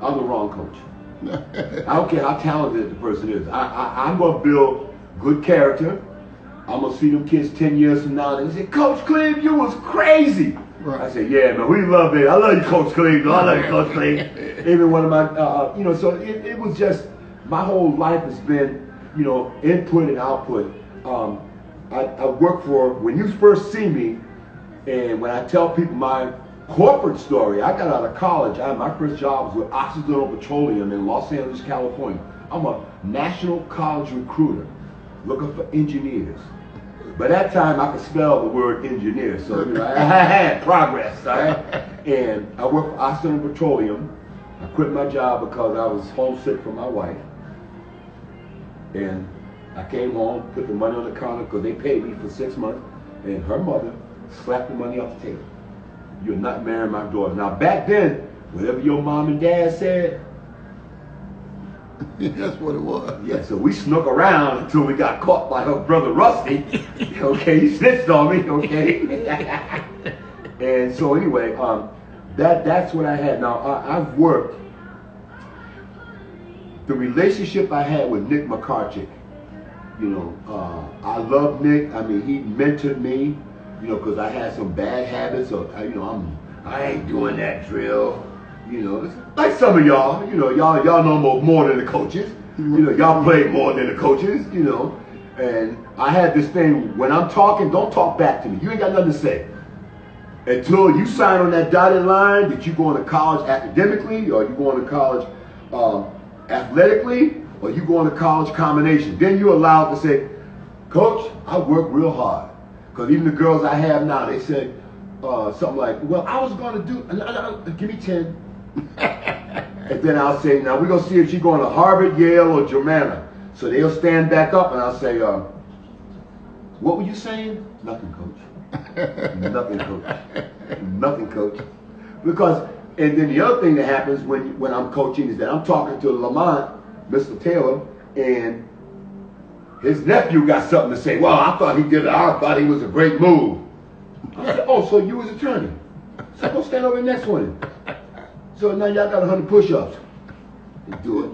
I'm the wrong coach. I don't care how talented the person is. I'm going to build good character. I'm going to see them kids 10 years from now and they say, Coach Cleaven, you was crazy. Right. I said, yeah, man, we love it. I love you, Coach Cleaven. I love you, Coach Cleaven. Even one of my, so it was just, my whole life has been, input and output. I work for, when you first see me, and when I tell people my corporate story, I got out of college. My first job was with Occidental Petroleum in Los Angeles, California. I'm a national college recruiter looking for engineers. By that time, I could spell the word engineer, so I had progress, all right? And I worked for Occidental Petroleum. I quit my job because I was homesick from my wife. And I came home, put the money on the counter because they paid me for 6 months, and her mother slapped the money off the table. You're not marrying my daughter. Now back then, whatever your mom and dad said, that's what it was. yeah, so we snuck around until we got caught by her brother Rusty. Okay, he snitched on me, okay? And so anyway, that's what I had. Now, I've worked, the relationship I had with Nick McCarthy, you know, I love Nick. I mean, he mentored me, you know, because I had some bad habits of, you know, I ain't doing that drill. You know, it's like some of y'all, you know, y'all know more than the coaches. You know, y'all play more than the coaches, you know. And I had this thing, when I'm talking, don't talk back to me. You ain't got nothing to say. Until you sign on that dotted line that you're going to college academically, or you're going to college athletically, or you going to college combination. Then you're allowed to say, Coach, I work real hard. Because even the girls I have now, they said something like, well, I was going to do, give me 10. And then I'll say, now we're going to see if she's going to Harvard, Yale, or Germana. So they'll stand back up and I'll say, what were you saying? Nothing, Coach. Nothing, Coach. Nothing, Coach. Because, and then the other thing that happens when I'm coaching is that I'm talking to Lamont, Mr. Taylor, and his nephew got something to say. Well, I thought he was a great move. I said, oh, so you was attorney. So go stand over next one. So now y'all got 100 push-ups. They do it.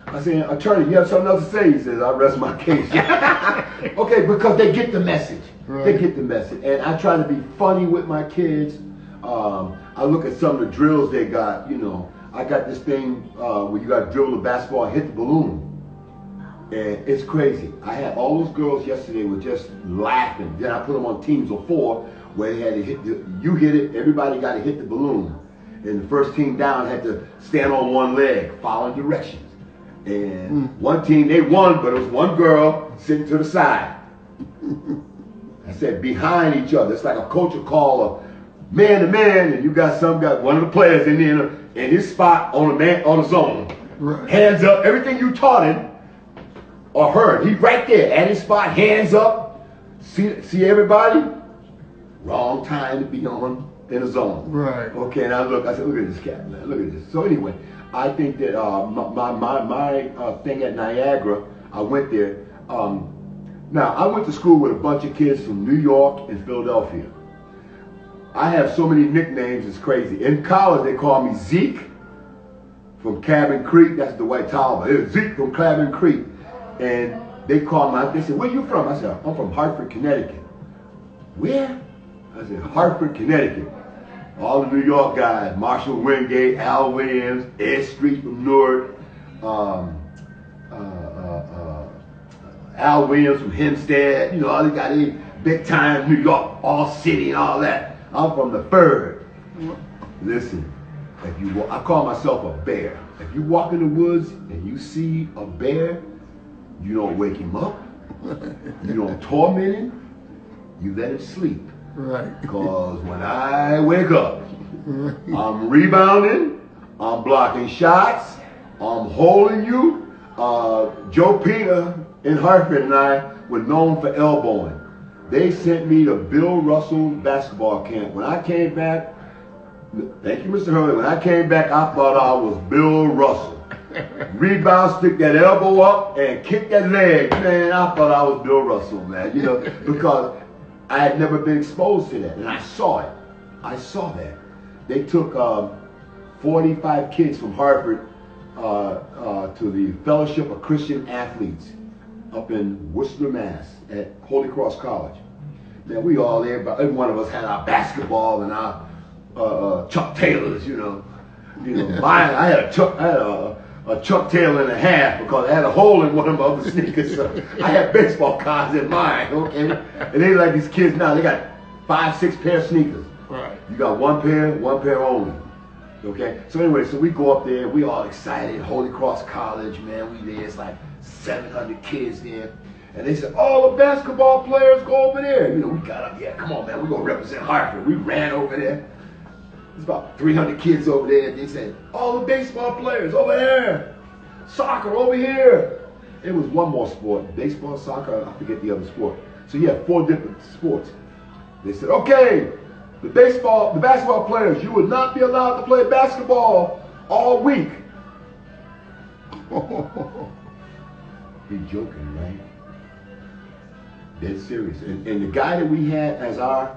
I said, attorney, you have something else to say? He says, I rest my case. Okay, because they get the message. Right. They get the message. And I try to be funny with my kids. I look at some of the drills they got. You know, I got this thing where you got to dribble the basketball and hit the balloon. And it's crazy. I had all those girls yesterday were just laughing. Then I put them on teams of 4 where they had to hit you hit it, everybody got to hit the balloon. And the first team down had to stand on one leg, following directions. And one team, they won, but it was one girl sitting to the side. I said, behind each other. It's like a coach will call a man to man, and you got one of the players in his spot on the zone. Right. Hands up, everything you taught him or heard. He's right there at his spot, hands up. See everybody? Wrong time to be in the zone. Right. Okay, and I said, look at this cat, man. Look at this. So anyway, I think that my thing at Niagara, I went there. Now, I went to school with a bunch of kids from New York and Philadelphia. I have so many nicknames, it's crazy. In college, they call me Zeke from Cabin Creek. That's the White Tower. It was Zeke from Cabin Creek. And they called me, they said, where you from? I said, I'm from Hartford, Connecticut. Where? I said, Hartford, Connecticut. All the New York guys, Marshall Wingate, Al Williams, Ed Street from Newark, Al Williams from Hempstead, you know, all these guys, big time New York, all city and all that. I'm from the Third. Listen, I call myself a bear. If you walk in the woods and you see a bear, you don't wake him up, you don't torment him, you let him sleep. Right. Because when I wake up, I'm rebounding, I'm blocking shots, I'm holding you. Joe Peter in Hartford and I were known for elbowing. They sent me to Bill Russell basketball camp. When I came back, thank you, Mr. Hurley. When I came back, I thought I was Bill Russell. Rebound, stick that elbow up, and kick that leg. Man, I thought I was Bill Russell, man. You know, because I had never been exposed to that, and I saw it. I saw that. They took 45 kids from Harvard to the Fellowship of Christian Athletes up in Worcester, Mass, at Holy Cross College. Man, we all there, but every one of us had our basketball and our Chuck Taylors, you know. I had a Chuck Taylor and a half because I had a hole in one of my other sneakers. So I had baseball cards in mine, okay? And they like these kids now, they got 5, 6 pair of sneakers. Right. You got one pair only. Okay? So anyway, so we go up there, we all excited, Holy Cross College, man, we there, it's like 700 kids there. And they said, all the basketball players go over there. You know, we got up, yeah, come on, man, we're going to represent Hartford. We ran over there. There's about 300 kids over there. They said, all the baseball players over there. Soccer over here. it was one more sport, baseball, soccer, I forget the other sport. So you had 4 different sports. They said, okay, the basketball players, you will not be allowed to play basketball all week. Be joking, right? Dead serious. And the guy that we had as our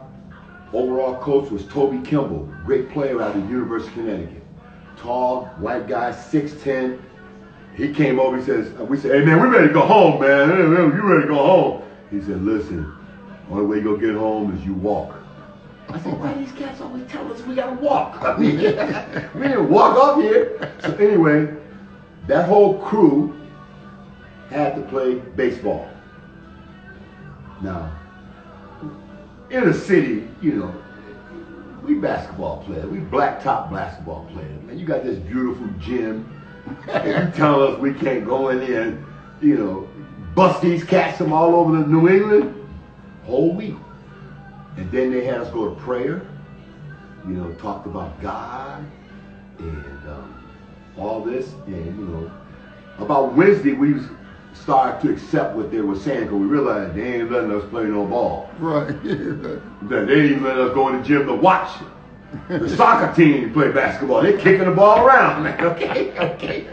overall coach was Toby Kimball, great player out of the University of Connecticut. Tall, white guy, 6'10". He came over, he says, we said, hey man, we ready to go home, man. You ready to go home? He said, listen, only way you gonna get home is you walk. I said, why these cats always tell us we gotta walk? I mean, we didn't walk up here. So anyway, that whole crew had to play baseball. Now, in the city, you know, we basketball players. We blacktop basketball players. Man, you got this beautiful gym. And you tell us we can't go in there and, you know, bust these cats from all over the New England whole week. And then they had us go to prayer, you know, talked about God and all this. And, you know, about Wednesday, we started to accept what they were saying because we realized they ain't letting us play no ball. Right. They ain't even letting us go in the gym to watch the soccer team play basketball. They're kicking the ball around, man. Okay.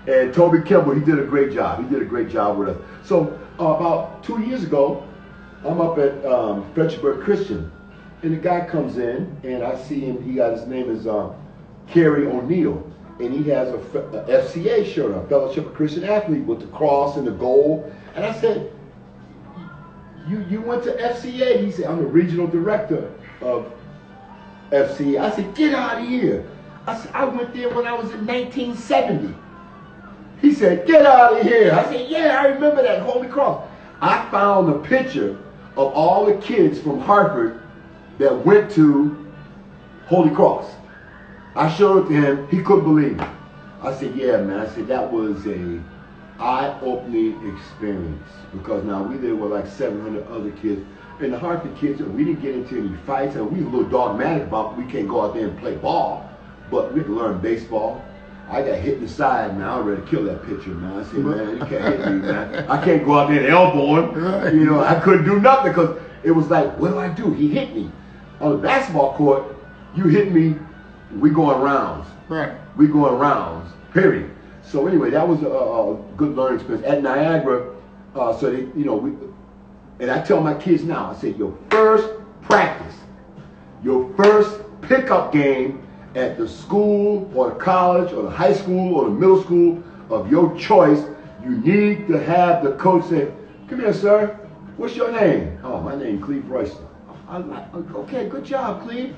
And Toby Kimball, he did a great job. He did a great job with us. So about 2 years ago, I'm up at Fredericksburg Christian, and the guy comes in, and I see him. His name is Kerry O'Neill, and he has a FCA shirt, a Fellowship of Christian Athlete, with the cross and the gold. And I said, you went to FCA? He said, I'm the regional director of FCA. I said, get out of here. I said, I went there when I was in 1970. He said, get out of here. I said, yeah, I remember that, Holy Cross. I found a picture of all the kids from Hartford that went to Holy Cross. I showed it to him. He couldn't believe it. I said, yeah, man. I said, that was a eye-opening experience because now we there with like 700 other kids. And the Hartford kids, we didn't get into any fights, and we were a little dogmatic about we can't go out there and play ball, but we can learn baseball. I got hit in the side, man. I was ready to kill that pitcher, man. I said, man, you can't hit me, man. I can't go out there and elbow him. Right. You know, I couldn't do nothing because it was like, what do I do? He hit me. On the basketball court, you hit me, we going rounds. Right. We going rounds, period. So anyway, that was a good learning experience. At Niagara, so they, you know, and I tell my kids now, I say, your first practice, your first pickup game at the school or the college or the high school or the middle school of your choice, you need to have the coach say, come here, sir, what's your name? Oh, my name, Cleaven Royster. Okay, good job, Cleve.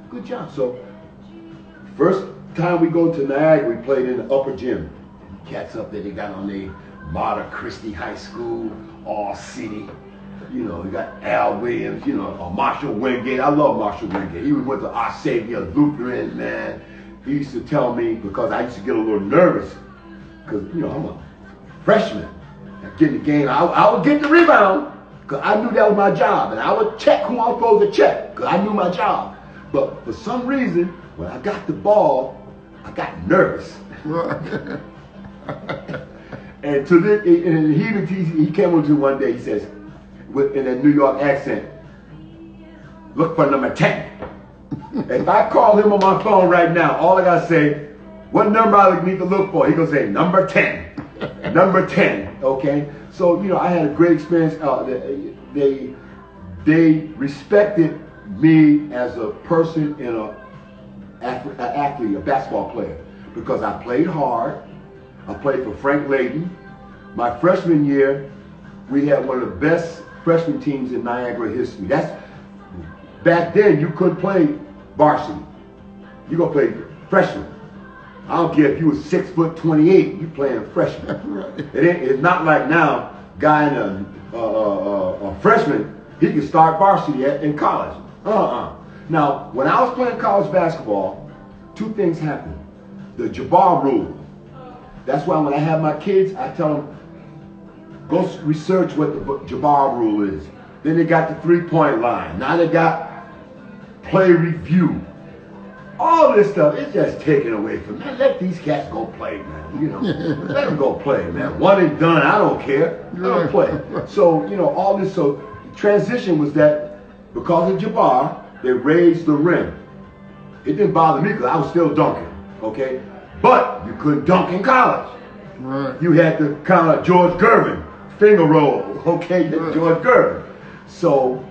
Good job. So, first time we go to Niagara, we played in the upper gym. Cats up there, they got on their Marta Christie High School, all city. You know, we got Al Williams, you know, or Marshall Wingate. I love Marshall Wingate. He went to Our Savior Lutheran, man. He used to tell me, because I used to get a little nervous, because, you know, I'm a freshman. I get in the game, I would get the rebound, because I knew that was my job. And I would check who I was supposed to check, because I knew my job. But for some reason, when I got the ball, I got nervous. And to this, and he came on to one day, he says, in a New York accent, look for number 10. If I call him on my phone right now, all I gotta say, what number I need to look for? He gonna say number 10, number 10. Okay. So you know, I had a great experience. They respected me as a person and an athlete, a basketball player, because I played hard. I played for Frank Layden. My freshman year, we had one of the best freshman teams in Niagara history. That's back then you couldn't play varsity. You gonna play freshman. I don't care if you was 6'28", you playing freshman. Right. It's not like now, guy in a freshman, he can start varsity in college. Now, when I was playing college basketball, two things happened. The Jabbar rule. That's why when I have my kids, I tell them, go research what the Jabbar rule is. Then they got the 3-point line. Now they got play review. all this stuff is just taken away from me. Let these cats go play, man. You know, let them go play, man. One and done. I don't care. Let them play. So you know, all this. So transition was that because of Jabbar, they raised the rim. It didn't bother me because I was still dunking. Okay, but you couldn't dunk in college. Right. You had to kind of George Gervin finger roll. Okay, Right. George Gervin. So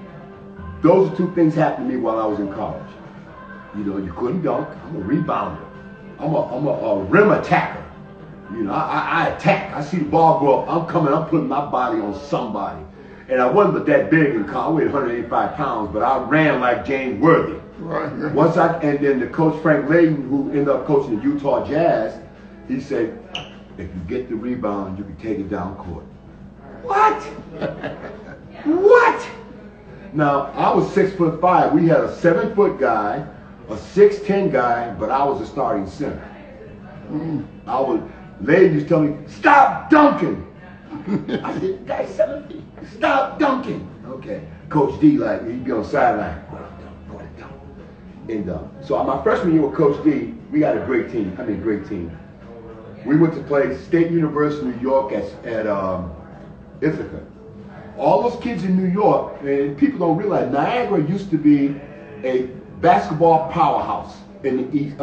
those two things happened to me while I was in college. You know, you couldn't dunk. I'm a rebounder. I'm a rim attacker. You know, I attack. I see the ball go up. I'm coming. I'm putting my body on somebody. And I wasn't that big in college. I weighed 185 pounds, but I ran like James Worthy. Right. And then the coach Frank Layden, who ended up coaching the Utah Jazz, he said, if you get the rebound, you can take it down court. What? What? Now, I was 6'5". We had a 7-foot guy, a 6'10" guy, but I was the starting center. Ladies used to tell me, stop dunking. I said, guy's 7 feet. Stop dunking. Okay. Coach D, like, he'd be on the sideline. Go to dunk. And so my freshman year with Coach D, we had a great team. Great team. We went to play State University of New York at Ithaca. All those kids in New York, and people don't realize, Niagara used to be a basketball powerhouse in the East.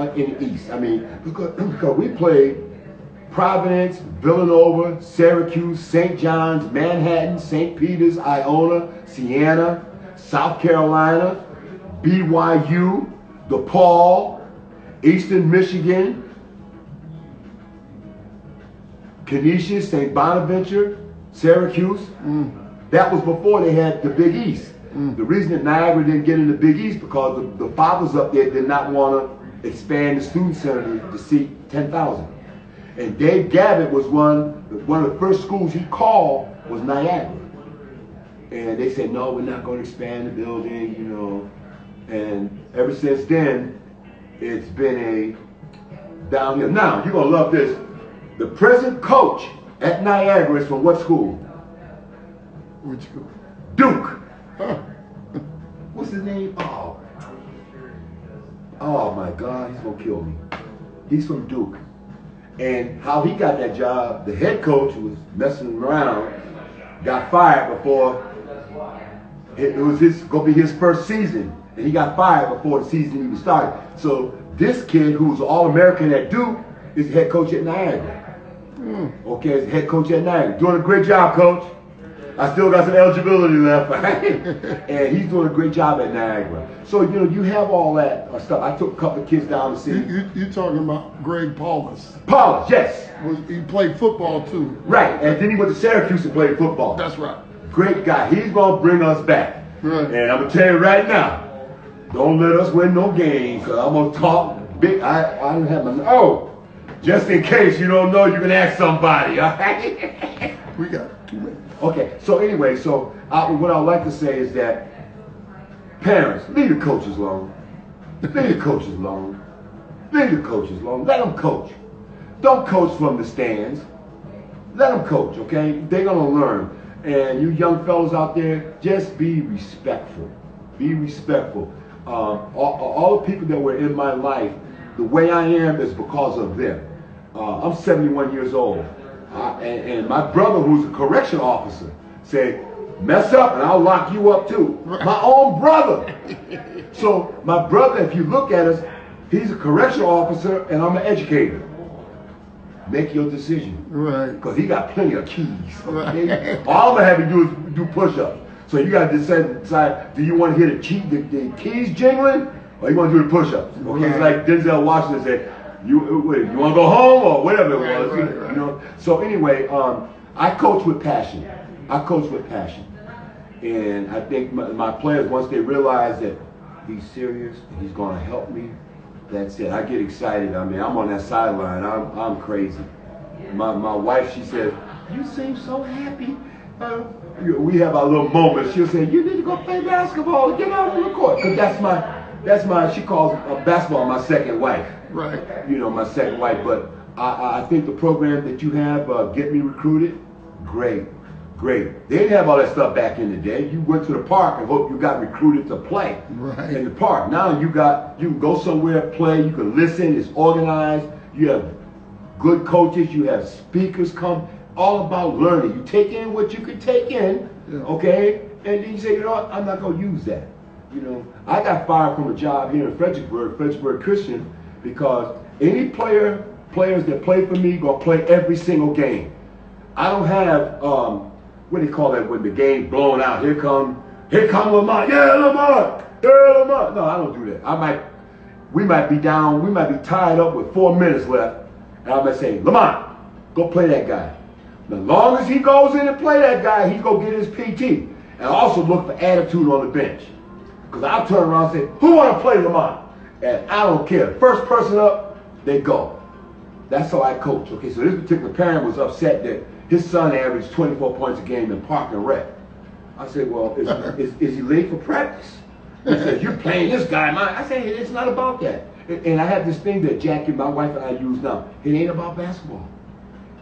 I mean, because we played Providence, Villanova, Syracuse, St. John's, Manhattan, St. Peter's, Iona, Siena, South Carolina, BYU, DePaul, Eastern Michigan, Canisius, St. Bonaventure, Syracuse. That was before they had the Big East. The reason that Niagara didn't get in the Big East because the fathers up there did not want to expand the student center to seat 10,000. And Dave Gavitt was one of the first schools he called was Niagara. And they said, no, we're not going to expand the building, you know. And ever since then, it's been a downhill. Now, you're going to love this. The present coach at Niagara is from what school? Which school? Duke. Huh. What's his name? Oh my God, he's gonna kill me. He's from Duke. And how he got that job, the head coach was messing around, got fired before it was gonna be his first season. And he got fired before the season even started. So this kid who's All-American at Duke is the head coach at Niagara. Okay, is the head coach at Niagara. Doing a great job, coach. I still got some eligibility left. And he's doing a great job at Niagara. So, you know, you have all that stuff. I took a couple of kids down to see. You're talking about Greg Paulus. Paulus, yes. He played football too. Right, and then he went to Syracuse and played football. That's right. Great guy. He's going to bring us back. Right. And I'm going to tell you right now, don't let us win no games, because I'm going to talk big. I don't have my, just in case you don't know, you can ask somebody. We got 2 minutes. Okay, so anyway, what I'd like to say is that parents, leave the coaches alone. Leave the coaches alone. Leave the coaches alone. Let them coach. Don't coach from the stands. Let them coach, okay? They're going to learn. And you young fellas out there, just be respectful. Be respectful. All the people that were in my life, the way I am is because of them. I'm 71 years old. And my brother, who's a correction officer, said, mess up and I'll lock you up too. My own brother. So my brother, if you look at us, he's a correction officer and I'm an educator. Make your decision. Right. Because he got plenty of keys. Okay? Right. All I'm going to have you do is do push-ups. So you got to decide, do you want to hear the keys jingling or you want to do the push-ups? Okay, right. It's like Denzel Washington said, you want to go home or whatever it was, right. You know. So anyway, I coach with passion. I coach with passion, and I think my players, once they realize that he's serious and he's going to help me, that's it. I get excited. I mean, I'm on that sideline. I'm crazy. My wife, she says, "You seem so happy." We have our little moments. She'll say, "You need to go play basketball and get out on the court," because that's my. She calls basketball my second wife. Right. You know, my second wife. But I think the program that you have, Get Me Recruited, great. Great. They didn't have all that stuff back in the day. You went to the park and hope you got recruited to play in the park. Now you can go somewhere, play, you can listen, it's organized, you have good coaches, you have speakers come, all about learning. You take in what you can take in, okay? And then you say, you know what, I'm not gonna use that. You know, I got fired from a job here in Fredericksburg Christian, because any players that play for me gonna play every single game. I don't have what do you call that when the game blown out? Here come Lamont. Yeah, Lamont. Yeah, Lamont. No, I don't do that. We might be down. We might be tied up with 4 minutes left, and I might say, Lamont, go play that guy. As long as he goes in and play that guy, he's gonna get his PT. And also look for attitude on the bench, because I'll turn around and say, who want to play Lamont? And I don't care. First person up, they go. That's how I coach. Okay, so this particular parent was upset that his son averaged 24 points a game in park and rec. I said, well, is he late for practice? He said, you're playing this guy, man. I said, it's not about that. And I have this thing that Jackie, my wife, and I use now. It ain't about basketball.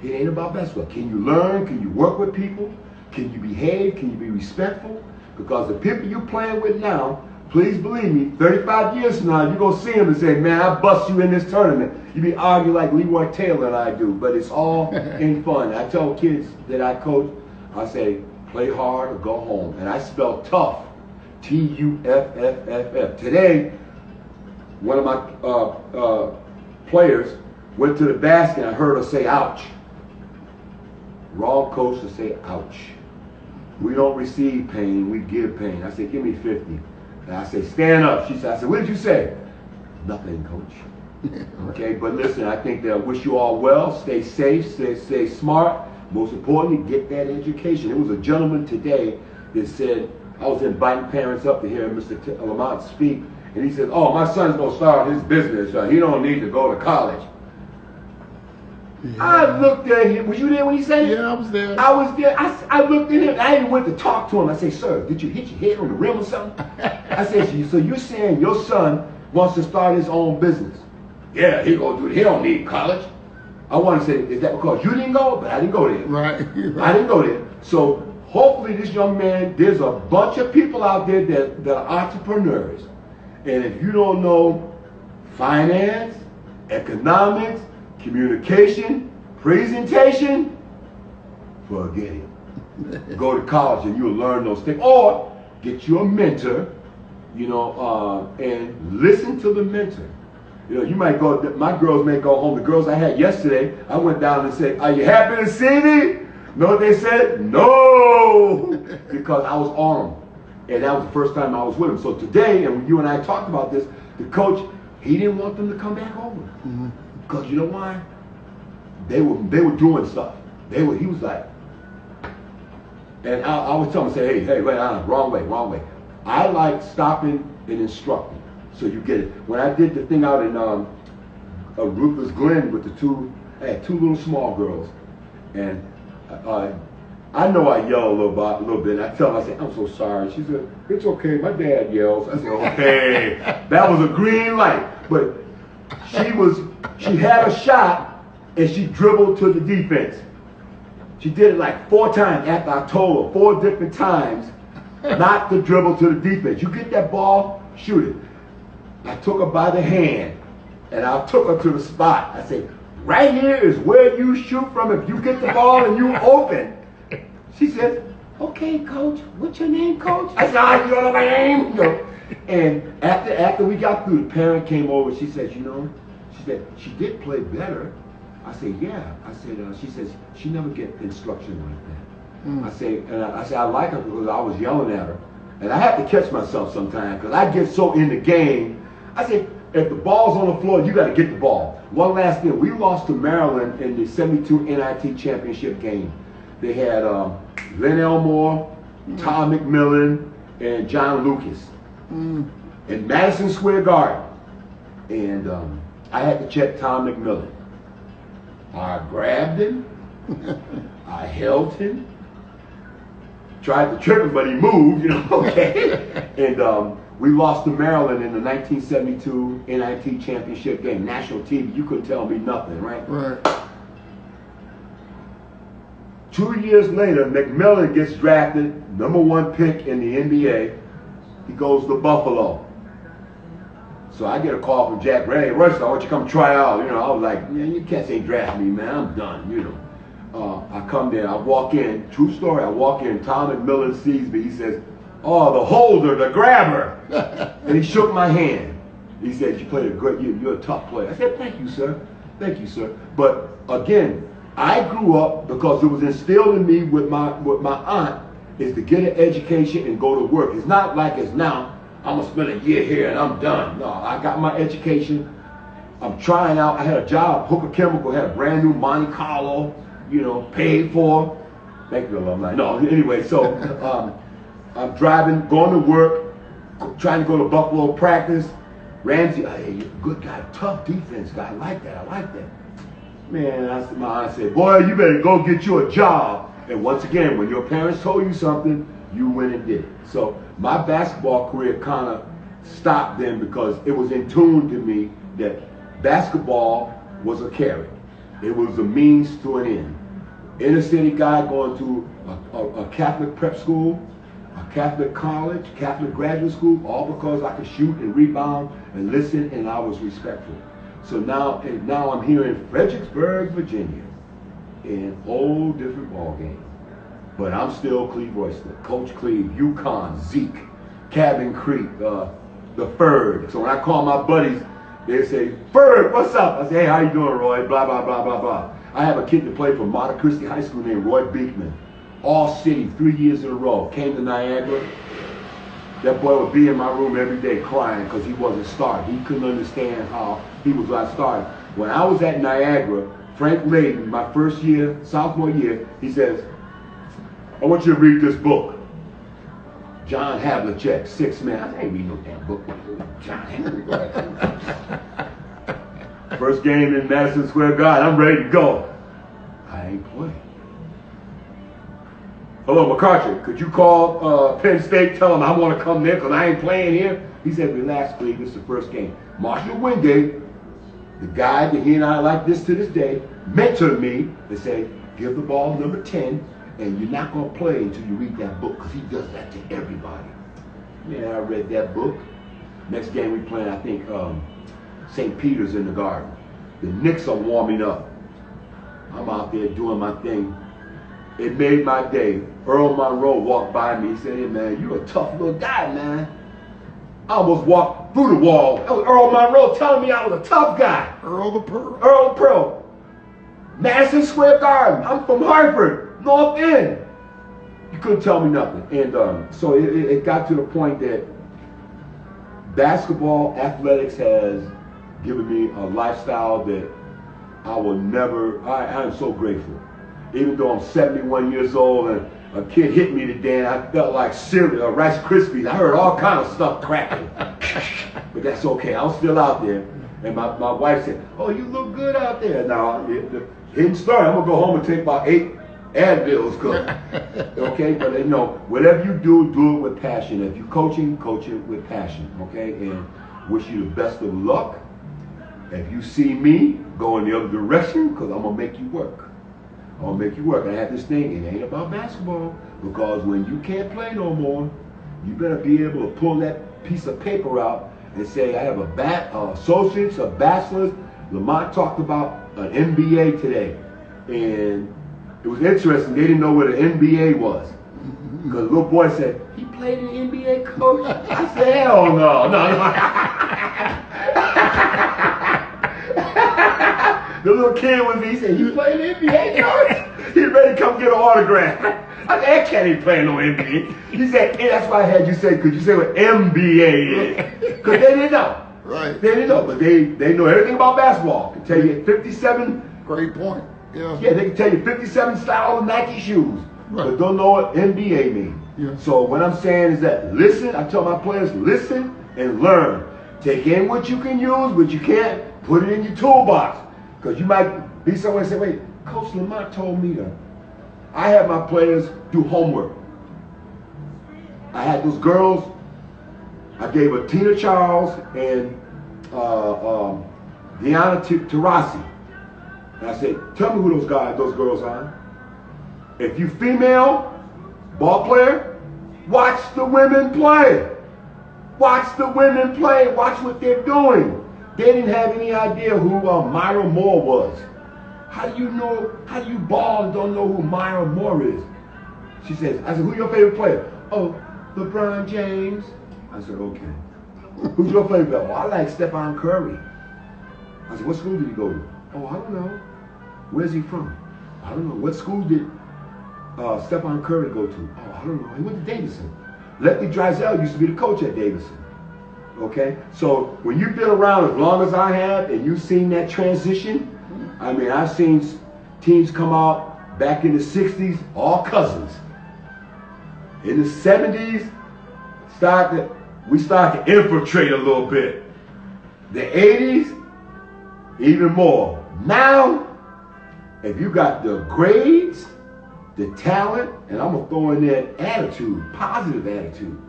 It ain't about basketball. Can you learn? Can you work with people? Can you behave? Can you be respectful? Because the people you're playing with now, please believe me, 35 years from now, you're going to see them and say, man, I bust you in this tournament. You be arguing like Leroy Taylor and I do, but it's all in fun. I tell kids that I coach, I say, play hard or go home. And I spell tough, T-U-F-F-F-F. Today, one of my players went to the basket and I heard her say, ouch. Wrong coach to say, ouch. We don't receive pain, we give pain. I said, give me 50. And I say, stand up. She said, I said, what did you say? Nothing, coach. Okay, but listen, I think that I wish you all well. Stay safe, stay smart. Most importantly, get that education. There was a gentleman today that said, I was inviting parents up to hear Mr. Lamont speak, and he said, oh, my son's going to start his business. He don't need to go to college. Yeah. I looked at him. Was you there when he said it? Yeah, I was there. I was there. I looked at him. I even went to talk to him. I said, sir, did you hit your head on the rim or something? I said, so you're saying your son wants to start his own business? Yeah, he gonna do it. He don't need college. I want to say, is that because you didn't go? But I didn't go there. Right. I didn't go there. So hopefully this young man, there's a bunch of people out there that are entrepreneurs. And if you don't know finance, economics, communication, presentation, forget it. Go to college and you'll learn those things. Or get you a mentor, and listen to the mentor. You might go, my girls may go home. The girls I had yesterday, I went down and said, are you happy to see me? Know what they said? No! Because I was on them. And that was the first time I was with them. So today, and when you and I talked about this, the coach, he didn't want them to come back over. Mm-hmm. Because you know why? They were doing stuff. He was like, and I would tell him, say, hey, wait, wrong way. I like stopping and instructing. So you get it. When I did the thing out in Ruthless Glen with I had two little small girls, and I know I yell a little bit. And I tell them, I say, I'm so sorry. She said, it's okay. My dad yells. I said, okay. That was a green light. But she had a shot, and she dribbled to the defense. She did it like 4 times after I told her 4 different times not to dribble to the defense. You get that ball, shoot it. I took her by the hand, and I took her to the spot. I said, right here is where you shoot from if you get the ball and you open. She said, okay, coach. What's your name, coach? I said, you don't know my name? And after we got through, the parent came over. She said, she said, she did play better. I said, yeah. I said, she says, she never get instruction like that. Mm. I said, I like her because I was yelling at her. And I have to catch myself sometimes because I get so in the game. I said, if the ball's on the floor, you got to get the ball. One last thing. We lost to Maryland in the 72 NIT championship game. They had Len Elmore, Tom McMillan, and John Lucas in Madison Square Garden. And I had to check Tom McMillan. I grabbed him. I held him. Tried to trip him, but he moved, okay? And we lost to Maryland in the 1972 NIT championship game. National TV, you couldn't tell me nothing, right? Right. 2 years later, McMillan gets drafted, #1 pick in the NBA. He goes to Buffalo. So I get a call from Jack Ray, Royster, I want you to come try out. You know, I was like, man, you cats ain't draft me, man. I'm done, you know. I come there, I walk in, true story, I walk in, Tom McMillan sees me, he says, oh, the holder, the grabber. And he shook my hand. He said, you played a great, you're a tough player. I said, thank you, sir. Thank you, sir. But again, I grew up because it was instilled in me with my aunt is to get an education and go to work. It's not like it's now, I'm going to spend a year here and I'm done. No, I got my education. I'm trying out. I had a job, Hooker Chemical, had a brand new Monte Carlo, you know, paid for. Thank you, alumni. No, anyway, so I'm driving, going to work, trying to go to Buffalo practice. Ramsey, hey, you're a good guy, tough defense guy. I like that. Man, my aunt said, boy, you better go get you a job. And once again, when your parents told you something, you went and did it. So my basketball career kind of stopped then because it was in tune to me that basketball was a carrot. It was a means to an end. Inner city guy going to a Catholic prep school, a Catholic college, Catholic graduate school, all because I could shoot and rebound and listen and I was respectful. So now I'm here in Fredericksburg, Virginia, in a whole different ball game. But I'm still Cleve Royster, Coach Cleve, UCONN, Zeke, Cabin Creek, the Ferg. So when I call my buddies, they say, Ferg, what's up? I say, hey, how you doing, Roy? Blah, blah, blah, blah, blah. I have a kid that played for Monte Christi High School named Roy Beekman. All city, 3 years in a row. Came to Niagara. That boy would be in my room every day crying because he wasn't starting. He couldn't understand how he was not starting. When I was at Niagara, Frank Layden, my first year, sophomore year, he says, I want you to read this book. John Havlicek, 6 Man. I ain't reading no damn book. John Havlicek. First game in Madison Square Garden, I'm ready to go. I ain't playing. Hello, McCarthy, could you call Penn State, tell them I want to come there because I ain't playing here? He said, relax, Cleve, this is the first game. Marshall Wingate, the guy that he and I like this to this day, mentored me to say, give the ball number 10, and you're not going to play until you read that book because he does that to everybody. Man, I read that book. Next game we playing, I think, St. Peter's in the Garden. The Knicks are warming up. I'm out there doing my thing. It made my day. Earl Monroe walked by me. He said, hey, man, you're a tough little guy, man. I almost walked through the wall. That was Earl Monroe telling me I was a tough guy. Earl the Pearl. Earl the Pearl. Madison Square Garden. I'm from Hartford, North End. You couldn't tell me nothing. And so it got to the point that basketball, athletics has given me a lifestyle that I will never, I am so grateful. Even though I'm 71 years old and a kid hit me today and I felt like cereal, Rice Krispies. I heard all kind of stuff cracking. But that's okay. I'm still out there. And my wife said, oh, you look good out there. Now, hidden story, I'm going to go home and take about 8 Advils. Okay? But, you know, whatever you do, do it with passion. If you're coaching, coach it with passion. Okay? And wish you the best of luck. If you see me, go in the other direction because I'm going to make you work. I'm going to make you work. I have this thing, it ain't about basketball, because when you can't play no more, you better be able to pull that piece of paper out and say, I have associates, a bachelor's. Lamont talked about an MBA today, and it was interesting. They didn't know what an MBA was. Because the little boy said, he played an NBA, coach? I said, hell no. The little kid was, he said, you played an NBA, coach? He ready to come get an autograph. I said, that cat ain't playing no NBA. He said, hey, that's why I had you say, could you say what MBA is? Because they didn't know. Right. They didn't know, but they know everything about basketball. Can tell you 57. Great point. Yeah. Yeah, they can tell you 57 style of Nike shoes, right, but don't know what NBA means. Yeah. So what I'm saying is that listen, I tell my players, listen and learn. Take in what you can use, what you can't, put it in your toolbox. Because you might be somewhere and say, wait, Coach Lamont told me that. I have my players do homework. I had those girls, I gave a Tina Charles and Deanna Taurasi. And I said, tell me who those girls are. If you female ball player, watch the women play. Watch the women play. Watch what they're doing. They didn't have any idea who Myra Moore was. How do you know? How do you ball and don't know who Myra Moore is? She says, I said, who's your favorite player? Oh, LeBron James. I said, okay. Who's your favorite player? Oh, I like Stephen Curry. I said, what school did he go to? Oh, I don't know. Where's he from? I don't know. What school did Stephen Curry go to? Oh, I don't know. He went to Davidson. Leslie Drysdale used to be the coach at Davidson. Okay? So when you've been around as long as I have and you've seen that transition, I mean, I've seen teams come out back in the 60s, all cousins. In the 70s, we started to infiltrate a little bit. The 80s, even more. Now, if you got the grades, the talent, and I'm going to throw in there attitude, positive attitude,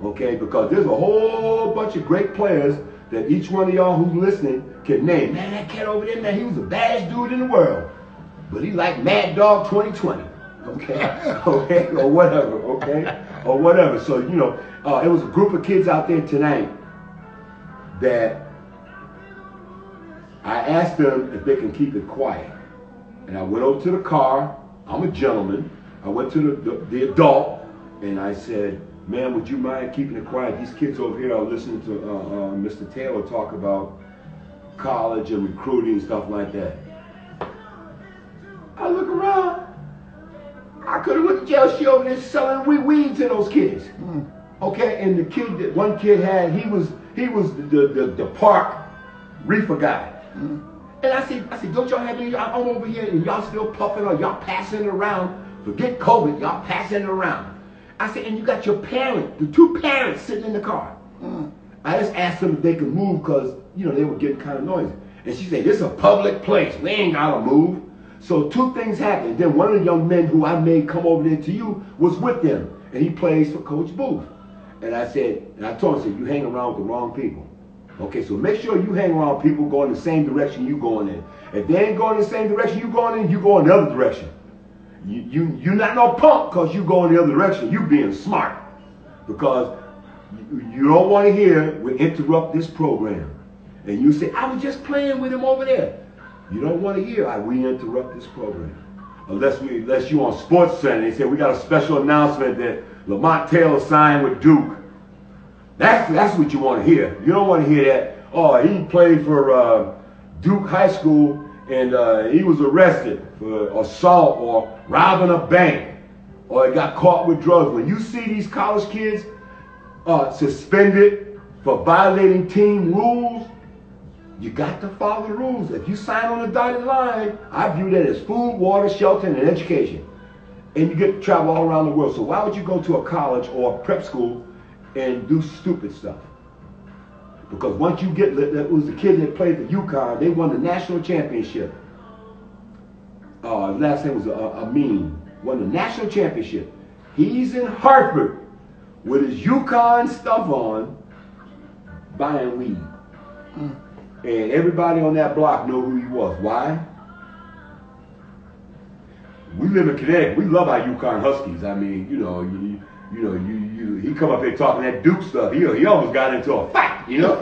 okay? Because there's a whole bunch of great players that each one of y'all who's listening can name. Man, that cat over there, man, he was the baddest dude in the world. But he like Mad Dog 2020, okay? Okay, or whatever, okay? Or whatever. So, you know, it was a group of kids out there tonight that I asked them if they can keep it quiet. And I went over to the car. I'm a gentleman. I went to the adult, and I said, man, would you mind keeping it quiet? These kids over here are listening to Mr. Taylor talk about college and recruiting and stuff like that. I look around. I could have went to jail. She over there selling weed to those kids. Okay, and the kid that one kid had, he was the park reefer guy. And I said, don't y'all have any? I'm over here and y'all still puffing or y'all passing it around. Forget COVID, y'all passing it around. I said, and you got your parent, the two parents sitting in the car. I just asked them if they could move because, you know, they were getting kind of noisy. And she said, this is a public place. We ain't got to move. So two things happened. Then one of the young men who I made come over there to you was with them. And he plays for Coach Booth. And I said, and I told him, I said, you hang around with the wrong people. Okay, so make sure you hang around people going the same direction you going in. If they ain't going the same direction you going in, you go in the other direction. You're not no punk because you go in the other direction. You being smart. Because you don't want to hear we interrupt this program. And you say, I was just playing with him over there. You don't want to hear we interrupt this program. Unless you on Sports Center, they say we got a special announcement that Lamont Taylor signed with Duke. That's what you want to hear. You don't want to hear that, oh, he played for Duke High School and he was arrested for assault or robbing a bank or he got caught with drugs. When you see these college kids suspended for violating team rules, you got to follow the rules. If you sign on the dotted line, I view that as food, water, shelter, and education. And you get to travel all around the world. So why would you go to a college or a prep school and do stupid stuff? Because once you get, that was the kid that played for UCONN, they won the national championship. His last name was Amin, won the national championship. He's in Hartford with his UCONN stuff on, buying weed. And everybody on that block knew who he was. Why? We live in Connecticut. We love our UConn Huskies. I mean, he come up here talking that Duke stuff. He almost got into a fight, you know?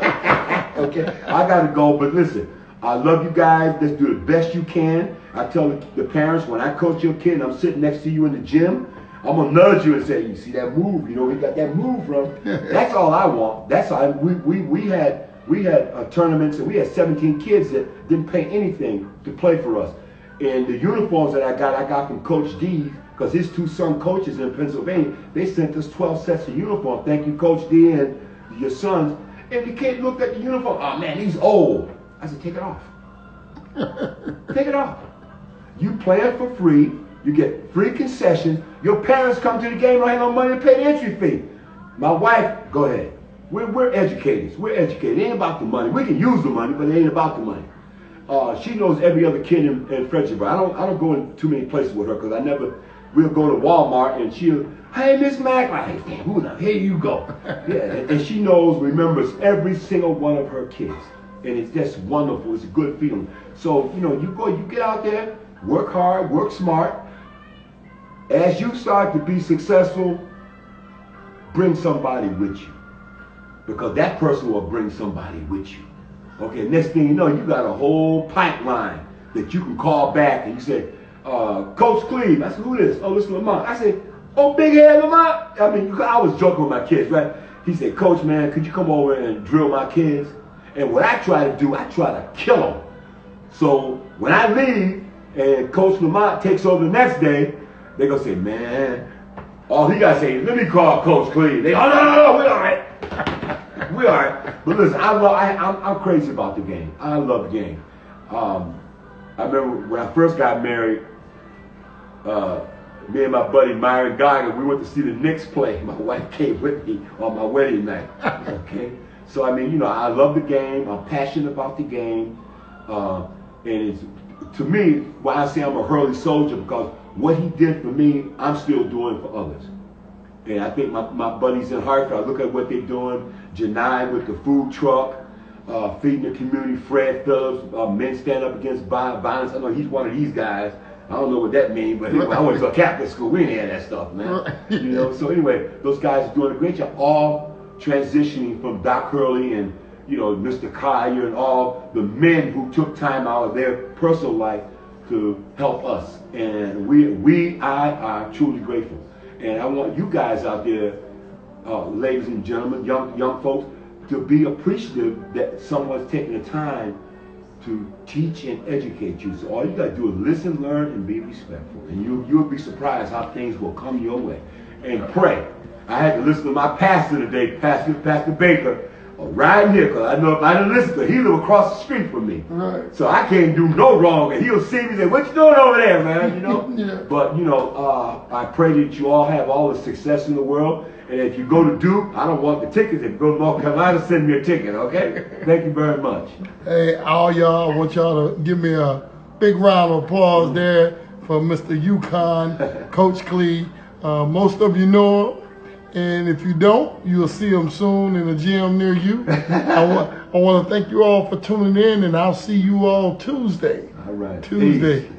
Okay, I got to go, but listen, I love you guys. Let's do the best you can. I tell the parents, when I coach your kid and I'm sitting next to you in the gym, I'm going to nudge you and say, you see that move? You know, he got that move from. That's all I want. That's all. We had tournaments and we had 17 kids that didn't pay anything to play for us. And the uniforms that I got from Coach D, because his two son coaches in Pennsylvania, they sent us 12 sets of uniforms. Thank you, Coach D and your sons. And the kid looked at the uniform, oh man, he's old. I said, take it off. Take it off. You play it for free. You get free concessions. Your parents come to the game, don't have no money to pay the entry fee. My wife, go ahead. We're educators. We're educated. It ain't about the money. We can use the money, but it ain't about the money. She knows every other kid in Fredericksburg. I don't go in too many places with her because we'll go to Walmart and she'll, hey, Miss Mac, like, hey, who now? Here you go. Yeah, and she remembers every single one of her kids. And it's just wonderful. It's a good feeling. So, you get out there, work hard, work smart, as you start to be successful, bring somebody with you, because that person will bring somebody with you. Okay, next thing you know, you got a whole pipeline that you can call back and you say, Coach Cleaven. I said, who is this? Oh, this is Lamont. I said, oh, big head Lamont. I mean, I was joking with my kids, right? He said, Coach, man, could you come over and drill my kids? And what I try to do, I try to kill them. So when I leave and Coach Lamont takes over the next day, they're going to say, man, all he got to say is, let me call Coach Cleaven. They go, oh, no, we're all right. We're all right. But listen, I'm crazy about the game. I love the game. I remember when I first got married, me and my buddy Myron Geiger, we went to see the Knicks play. My wife came with me on my wedding night. Okay, so I mean, you know, I love the game. I'm passionate about the game, and it's, to me, why I say I'm a Hurley soldier, because what he did for me, I'm still doing for others. And I think my buddies in Hartford, I look at what they're doing. Janai with the food truck, feeding the community. Fred Phillips, Men Stand Up Against Violence. I know he's one of these guys. I don't know what that means, but anyway, I went to a Catholic school. We didn't have that stuff, man. You know. So anyway, those guys are doing a great job, all transitioning from Doc Hurley and, you know, Mr. Collier and all the men who took time out of their personal life to help us. And I are truly grateful. And I want you guys out there, ladies and gentlemen, young folks, to be appreciative that someone's taking the time to teach and educate you. So all you got to do is listen, learn, and be respectful. And you'll be surprised how things will come your way. And pray. I had to listen to my pastor today, Pastor Baker, right here, because I know if I didn't listen to him, he lived across the street from me. Right. So I can't do no wrong, and he'll see me and say, what you doing over there, man? You know? Yeah. But, you know, I pray that you all have all the success in the world. And if you go to Duke, I don't want the tickets. If you go to North Carolina, send me a ticket, okay? Thank you very much. Hey, all y'all, I want y'all to give me a big round of applause there for Mr. UCONN, Coach Cleaven. Most of you know him. And if you don't, you'll see him soon in a gym near you. I want to thank you all for tuning in, and I'll see you all Tuesday. All right. Tuesday. Peace.